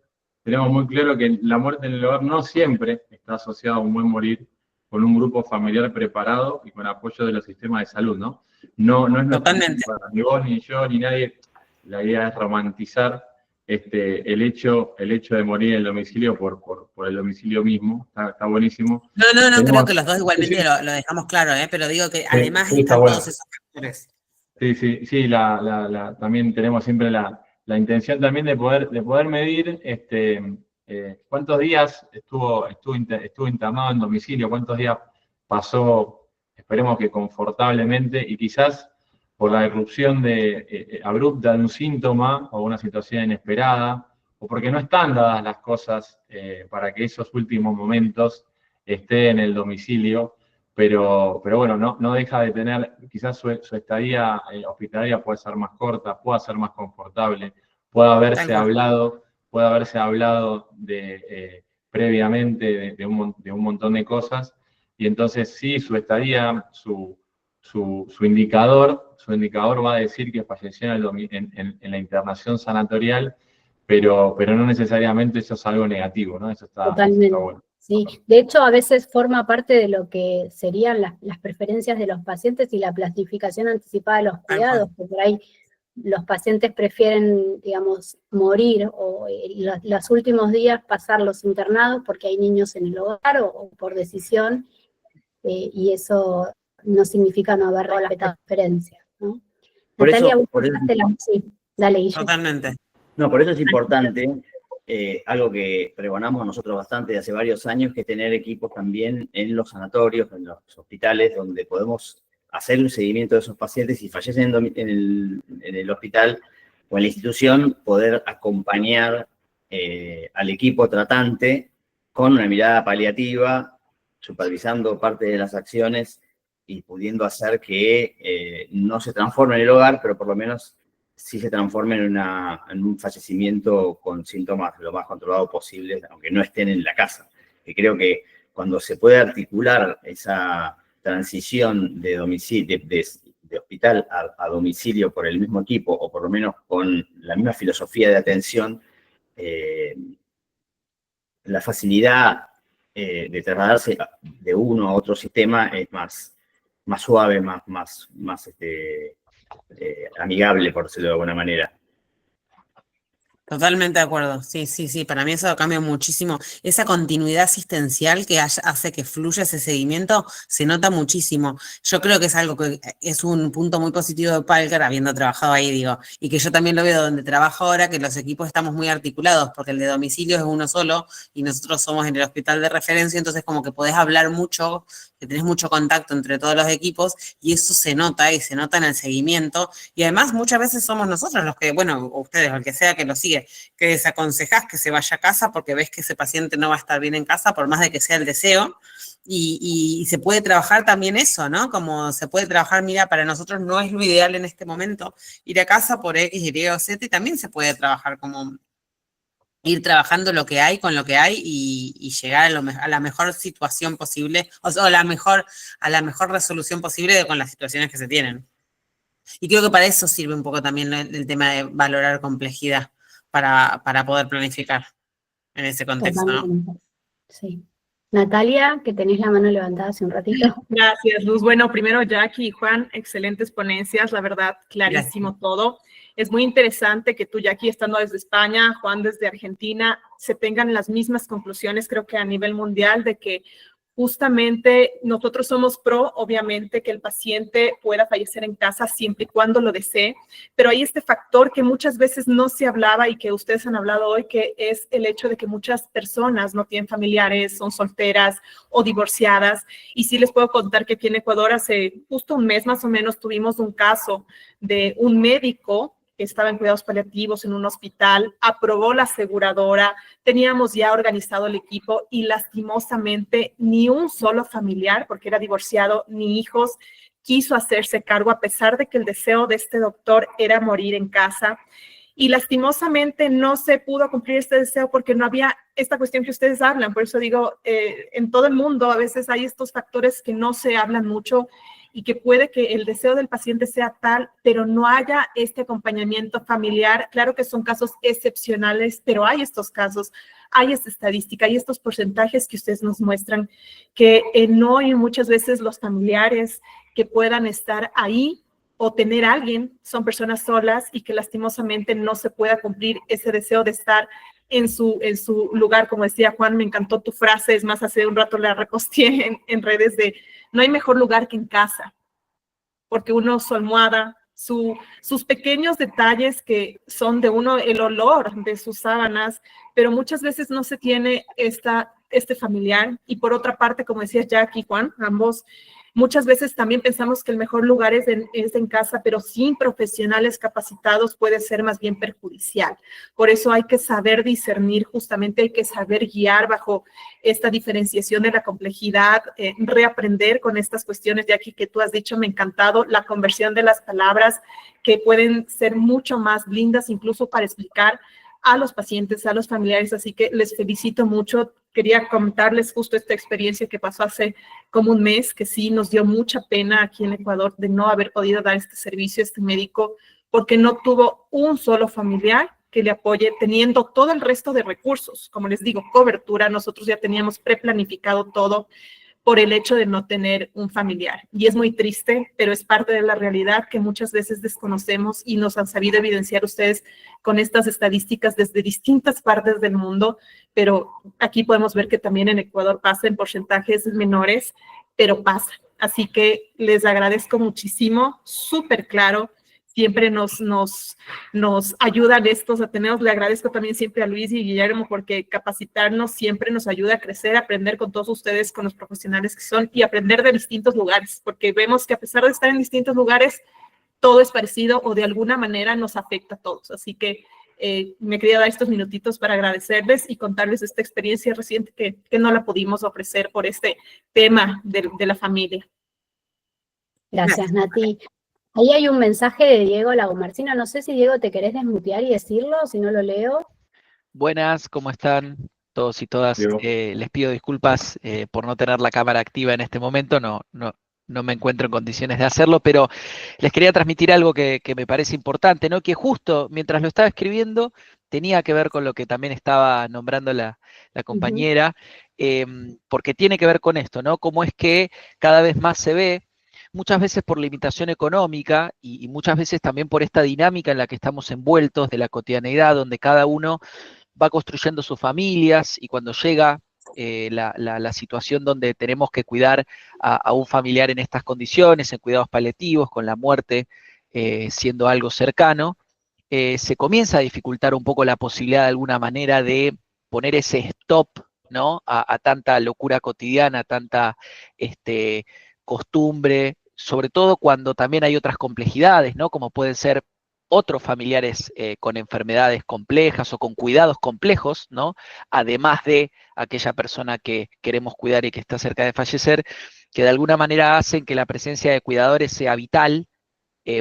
tenemos muy claro que la muerte en el hogar no siempre está asociada a un buen morir con un grupo familiar preparado y con apoyo de los sistemas de salud, ¿no? No es nuestra culpa, ni vos, ni yo, ni nadie. La idea es romantizar el hecho de morir en el domicilio por el domicilio mismo. Está buenísimo. No, creo que los dos igualmente lo dejamos claro, pero digo que además están todos esos factores. Sí, también tenemos siempre la intención también de poder medir cuántos días estuvo internado en domicilio, cuántos días pasó, esperemos que confortablemente, y quizás por la irrupción abrupta de un síntoma o una situación inesperada, o porque no están dadas las cosas para que esos últimos momentos esté en el domicilio. Pero bueno, no deja de tener, quizás su estadía hospitalaria puede ser más corta, pueda ser más confortable, puede haberse hablado previamente de un montón de cosas, y entonces sí, su estadía, su indicador va a decir que falleció en la internación sanatorial, pero no necesariamente eso es algo negativo, ¿no? Eso está bueno. Sí, de hecho a veces forma parte de lo que serían las preferencias de los pacientes y la planificación anticipada de los cuidados, porque por ahí los pacientes prefieren, digamos, morir o los últimos días pasarlos internados porque hay niños en el hogar o por decisión, y eso no significa no haber respetado las preferencias, ¿no? Natalia, sí, dale, Guille. Totalmente. No, por eso es importante, algo que pregonamos nosotros bastante de hace varios años, que es tener equipos también en los sanatorios, en los hospitales, donde podemos hacer un seguimiento de esos pacientes. Si fallecen en el hospital o en la institución, poder acompañar al equipo tratante con una mirada paliativa, supervisando parte de las acciones y pudiendo hacer que no se transforme en el hogar, pero por lo menos sí se transforme en un fallecimiento con síntomas lo más controlado posible, aunque no estén en la casa. Y creo que cuando se puede articular esa transición de hospital a domicilio por el mismo equipo, o por lo menos con la misma filosofía de atención, la facilidad de trasladarse de uno a otro sistema es más suave, más amigable, por decirlo de alguna manera. Totalmente de acuerdo, sí, para mí eso cambia muchísimo. Esa continuidad asistencial que hace que fluya ese seguimiento se nota muchísimo. Yo creo que es algo que es un punto muy positivo de Palker, habiendo trabajado ahí, digo, y que yo también lo veo donde trabajo ahora, que los equipos estamos muy articulados, porque el de domicilio es uno solo y nosotros somos en el hospital de referencia, entonces como que podés hablar mucho, que tenés mucho contacto entre todos los equipos, y eso se nota, y se nota en el seguimiento, y además muchas veces somos nosotros los que, bueno, ustedes, o el que sea que lo sigue, que desaconsejás que se vaya a casa porque ves que ese paciente no va a estar bien en casa, por más de que sea el deseo, y se puede trabajar también eso, ¿no? Como se puede trabajar, mira, para nosotros no es lo ideal en este momento ir a casa por X, Y o Z, y también se puede trabajar como ir trabajando lo que hay con lo que hay y llegar a la mejor situación posible, o sea, a la mejor resolución posible con las situaciones que se tienen. Y creo que para eso sirve un poco también el tema de valorar complejidad, para poder planificar en ese contexto, ¿no? Sí. Natalia, que tenés la mano levantada hace un ratito. Gracias, Luz. Bueno, primero Jackie y Juan, excelentes ponencias, la verdad, clarísimo todo. Es muy interesante que tú, Jackie, estando desde España, Juan desde Argentina, se tengan las mismas conclusiones, creo que a nivel mundial, de que justamente nosotros somos pro, obviamente, que el paciente pueda fallecer en casa siempre y cuando lo desee, pero hay este factor que muchas veces no se hablaba y que ustedes han hablado hoy, que es el hecho de que muchas personas no tienen familiares, son solteras o divorciadas. Y sí les puedo contar que aquí en Ecuador hace justo un mes más o menos tuvimos un caso de un médico que estaba en cuidados paliativos en un hospital, aprobó la aseguradora, teníamos ya organizado el equipo y lastimosamente ni un solo familiar, porque era divorciado, ni hijos, quiso hacerse cargo a pesar de que el deseo de este doctor era morir en casa. Y lastimosamente no se pudo cumplir este deseo porque no había esta cuestión que ustedes hablan. Por eso digo, en todo el mundo a veces hay estos factores que no se hablan mucho y que puede que el deseo del paciente sea tal, pero no haya este acompañamiento familiar. Claro que son casos excepcionales, pero hay estos casos, hay esta estadística, hay estos porcentajes que ustedes nos muestran que no hay muchas veces los familiares que puedan estar ahí o tener a alguien, son personas solas y que lastimosamente no se pueda cumplir ese deseo de estar en su lugar. Como decía Juan, me encantó tu frase, es más, hace un rato la reposté en redes de no hay mejor lugar que en casa, porque uno, su almohada, sus pequeños detalles que son de uno, el olor de sus sábanas, pero muchas veces no se tiene este familiar. Y por otra parte, como decías Jackie y Juan, ambos, muchas veces también pensamos que el mejor lugar es en casa, pero sin profesionales capacitados puede ser más bien perjudicial. Por eso hay que saber discernir, justamente hay que saber guiar bajo esta diferenciación de la complejidad, reaprender con estas cuestiones, Jackie, que tú has dicho, me ha encantado, la conversión de las palabras que pueden ser mucho más lindas, incluso para explicar a los pacientes, a los familiares, así que les felicito mucho. Quería contarles justo esta experiencia que pasó hace como un mes, que sí nos dio mucha pena aquí en Ecuador de no haber podido dar este servicio a este médico, porque no tuvo un solo familiar que le apoye, teniendo todo el resto de recursos. Como les digo, cobertura, nosotros ya teníamos preplanificado todo por el hecho de no tener un familiar. Y es muy triste, pero es parte de la realidad que muchas veces desconocemos y nos han sabido evidenciar ustedes con estas estadísticas desde distintas partes del mundo, pero aquí podemos ver que también en Ecuador pasa en porcentajes menores, pero pasa. Así que les agradezco muchísimo, súper claro. Siempre nos ayudan estos ateneos. Le agradezco también siempre a Luis y Guillermo porque capacitarnos siempre nos ayuda a crecer, a aprender con todos ustedes, con los profesionales que son y aprender de distintos lugares, porque vemos que a pesar de estar en distintos lugares, todo es parecido o de alguna manera nos afecta a todos. Así que me quería dar estos minutitos para agradecerles y contarles esta experiencia reciente que no la pudimos ofrecer por este tema de la familia. Gracias, Nati. Ahí hay un mensaje de Diego Lagomarcino. No sé si, Diego, te querés desmutear y decirlo, si no lo leo. Buenas, ¿cómo están todos y todas? Diego. Les pido disculpas por no tener la cámara activa en este momento, no me encuentro en condiciones de hacerlo, pero les quería transmitir algo que me parece importante, ¿no? Que justo mientras lo estaba escribiendo tenía que ver con lo que también estaba nombrando la compañera, porque tiene que ver con esto, ¿no? Cómo es que cada vez más se ve, muchas veces por limitación económica y muchas veces también por esta dinámica en la que estamos envueltos de la cotidianeidad, donde cada uno va construyendo sus familias y cuando llega la situación donde tenemos que cuidar a un familiar en estas condiciones, en cuidados paliativos, con la muerte siendo algo cercano, se comienza a dificultar un poco la posibilidad de alguna manera de poner ese stop, ¿no? a tanta locura cotidiana, a tanta costumbre, sobre todo cuando también hay otras complejidades, ¿no? Como pueden ser otros familiares con enfermedades complejas o con cuidados complejos, ¿no? Además de aquella persona que queremos cuidar y que está cerca de fallecer, que de alguna manera hacen que la presencia de cuidadores sea vital,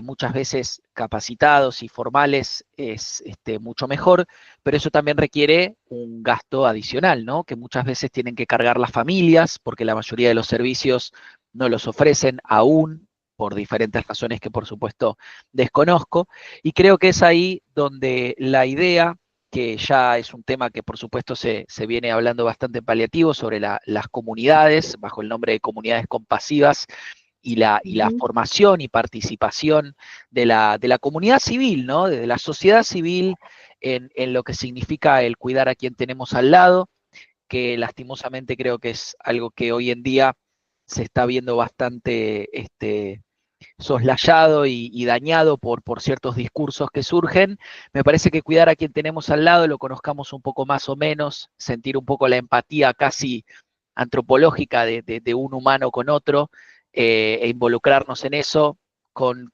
muchas veces capacitados y formales es mucho mejor, pero eso también requiere un gasto adicional, ¿no? Que muchas veces tienen que cargar las familias, porque la mayoría de los servicios no los ofrecen aún, por diferentes razones que por supuesto desconozco, y creo que es ahí donde la idea, que ya es un tema que por supuesto se viene hablando bastante en paliativo, sobre las comunidades, bajo el nombre de comunidades compasivas, y la formación y participación de la comunidad civil, ¿no? De la sociedad civil en lo que significa el cuidar a quien tenemos al lado, que lastimosamente creo que es algo que hoy en día se está viendo bastante soslayado y dañado por ciertos discursos que surgen. Me parece que cuidar a quien tenemos al lado, lo conozcamos un poco más o menos, sentir un poco la empatía casi antropológica de un humano con otro, e involucrarnos en eso con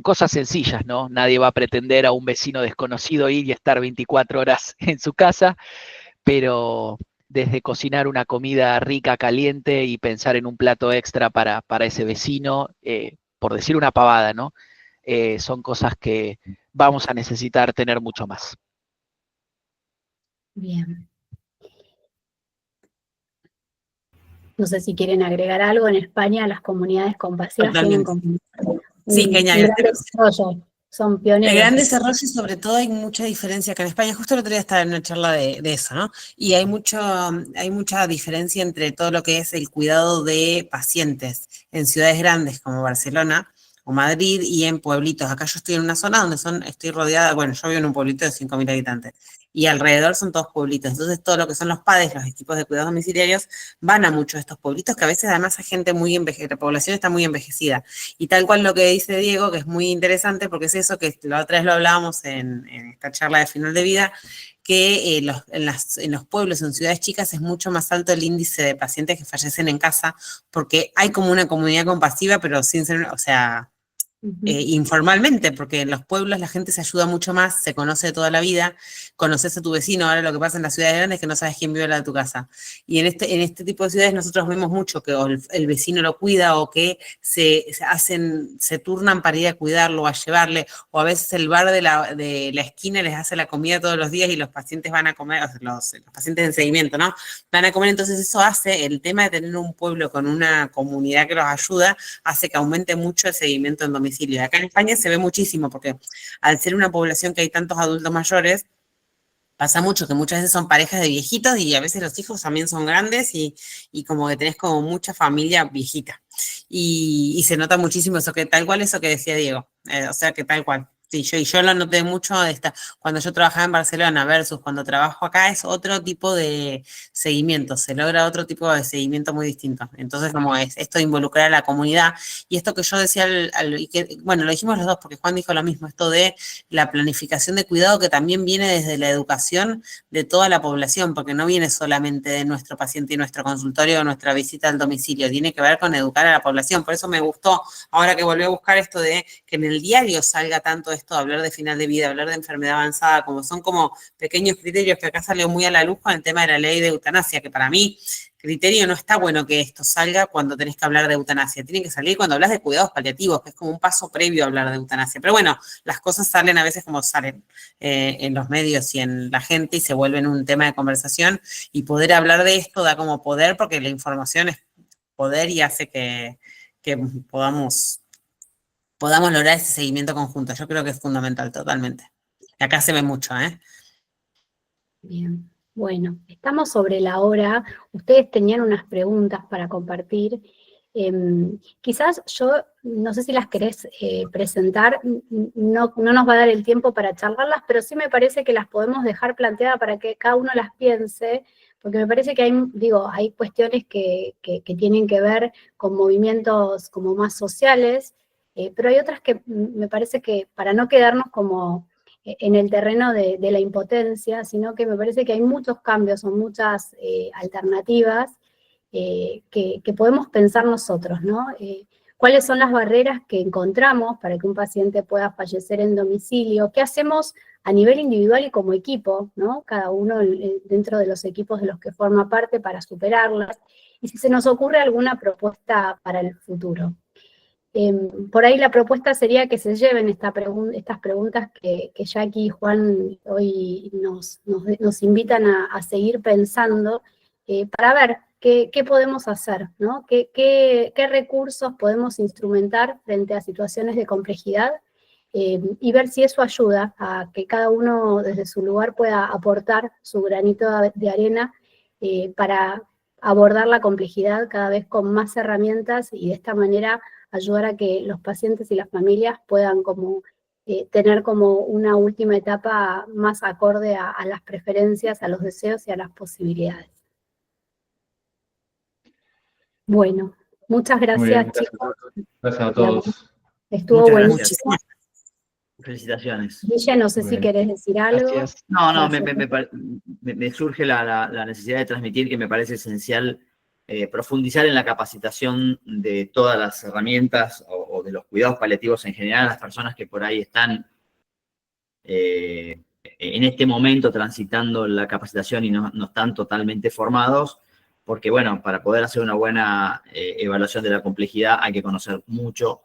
cosas sencillas, ¿no? Nadie va a pretender a un vecino desconocido ir y estar 24 horas en su casa, pero desde cocinar una comida rica, caliente y pensar en un plato extra para ese vecino, por decir una pavada, ¿no? Son cosas que vamos a necesitar tener mucho más. Bien. No sé si quieren agregar algo. En España las comunidades compasivas tienen Totalmente. como Sí, un genial. gran desarrollo. Son El pioneros. gran desarrollo y sobre todo hay mucha diferencia acá en España. Justo el otro día estaba en una charla de eso, ¿no? Y hay mucha diferencia entre todo lo que es el cuidado de pacientes en ciudades grandes como Barcelona o Madrid y en pueblitos. Acá yo estoy en una zona donde estoy rodeada, bueno, yo vivo en un pueblito de 5.000 habitantes y alrededor son todos pueblitos. Entonces todo lo que son los PADES, los equipos de cuidados domiciliarios, van a muchos de estos pueblitos que a veces además hay gente muy envejecida, la población está muy envejecida. Y tal cual lo que dice Diego, que es muy interesante, porque es eso que la otra vez lo hablábamos en esta charla de final de vida, que en los pueblos, en ciudades chicas, es mucho más alto el índice de pacientes que fallecen en casa, porque hay como una comunidad compasiva, pero sin ser, o sea, informalmente, porque en los pueblos la gente se ayuda mucho más, se conoce de toda la vida, conoces a tu vecino. Ahora lo que pasa en las ciudades grandes es que no sabes quién vive al lado de tu casa. Y en este tipo de ciudades nosotros vemos mucho que el vecino lo cuida o que se turnan para ir a cuidarlo, a llevarle, o a veces el bar de la esquina les hace la comida todos los días y los pacientes van a comer, o sea, los pacientes en seguimiento, ¿no? Van a comer. Entonces eso hace, el tema de tener un pueblo con una comunidad que los ayuda, hace que aumente mucho el seguimiento en domicilio. Acá en España se ve muchísimo, porque al ser una población que hay tantos adultos mayores, pasa mucho que muchas veces son parejas de viejitos y a veces los hijos también son grandes y como que tenés como mucha familia viejita. Y se nota muchísimo eso, que tal cual eso que decía Diego, o sea que tal cual. Sí, yo lo noté mucho cuando yo trabajaba en Barcelona versus cuando trabajo acá, es otro tipo de seguimiento, se logra otro tipo de seguimiento muy distinto. Entonces, como es esto de involucrar a la comunidad y esto que yo decía, y que, bueno, lo dijimos los dos porque Juan dijo lo mismo, esto de la planificación de cuidado que también viene desde la educación de toda la población, porque no viene solamente de nuestro paciente y nuestro consultorio o nuestra visita al domicilio, tiene que ver con educar a la población. Por eso me gustó, ahora que volví a buscar esto de que en el diario salga tanto esto, hablar de final de vida, hablar de enfermedad avanzada, como son como pequeños criterios que acá salió muy a la luz con el tema de la ley de eutanasia, que para mí criterio no está bueno que esto salga cuando tenés que hablar de eutanasia, tiene que salir cuando hablas de cuidados paliativos, que es como un paso previo a hablar de eutanasia. Pero bueno, las cosas salen a veces como salen en los medios y en la gente y se vuelven un tema de conversación, y poder hablar de esto da como poder, porque la información es poder y hace que podamos lograr ese seguimiento conjunto. Yo creo que es fundamental totalmente. Acá se ve mucho, ¿eh? Bien, bueno, estamos sobre la hora. Ustedes tenían unas preguntas para compartir. Quizás yo, no sé si las querés presentar, no nos va a dar el tiempo para charlarlas, pero sí me parece que las podemos dejar planteadas para que cada uno las piense, porque me parece que hay cuestiones que tienen que ver con movimientos como más sociales, pero hay otras que me parece que para no quedarnos como en el terreno de la impotencia, sino que me parece que hay muchos cambios o muchas alternativas que podemos pensar nosotros, ¿no? ¿Cuáles son las barreras que encontramos para que un paciente pueda fallecer en domicilio? ¿Qué hacemos a nivel individual y como equipo, ¿no? Cada uno dentro de los equipos de los que forma parte para superarlas? Y si se nos ocurre alguna propuesta para el futuro. Por ahí la propuesta sería que se lleven estas preguntas que Jackie y Juan hoy nos invitan a seguir pensando, para ver qué podemos hacer, ¿no? ¿Qué recursos podemos instrumentar frente a situaciones de complejidad, y ver si eso ayuda a que cada uno desde su lugar pueda aportar su granito de arena para abordar la complejidad cada vez con más herramientas, y de esta manera ayudar a que los pacientes y las familias puedan tener como una última etapa más acorde a las preferencias, a los deseos y a las posibilidades. Bueno, muchas Muy bien, gracias, gracias. chicos. Gracias a todos. Estuvo Muchas buenísimo. gracias. Felicitaciones. Guille, no sé Muy si bien. querés decir algo. Gracias. No, Gracias. me surge la necesidad de transmitir que me parece esencial profundizar en la capacitación de todas las herramientas o de los cuidados paliativos en general a las personas que por ahí están en este momento transitando la capacitación y no están totalmente formados, porque bueno, para poder hacer una buena evaluación de la complejidad hay que conocer mucho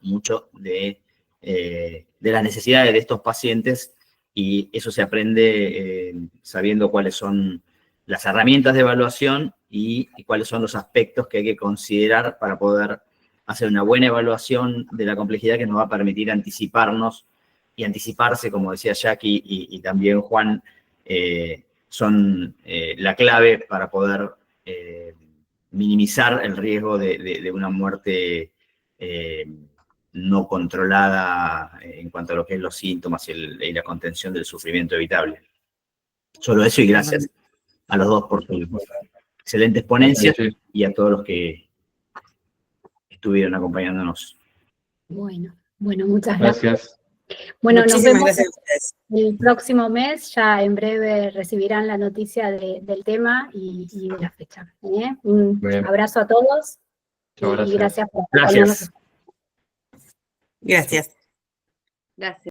de las necesidades de estos pacientes, y eso se aprende sabiendo cuáles son las herramientas de evaluación y cuáles son los aspectos que hay que considerar para poder hacer una buena evaluación de la complejidad que nos va a permitir anticiparnos y anticiparse, como decía Jackie y también Juan, son la clave para poder minimizar el riesgo de una muerte no controlada en cuanto a lo que es los síntomas y la contención del sufrimiento evitable. Solo eso, y gracias a los dos por sus excelentes ponencias y a todos los que estuvieron acompañándonos. Bueno, muchas gracias. Gracias. Bueno, nos Muchísimas vemos gracias a ustedes. el próximo mes. Ya en breve recibirán la noticia del tema y de la fecha. Un Bien. abrazo a todos. Muchas Y gracias. gracias por acompañarnos. Gracias. Gracias. Gracias.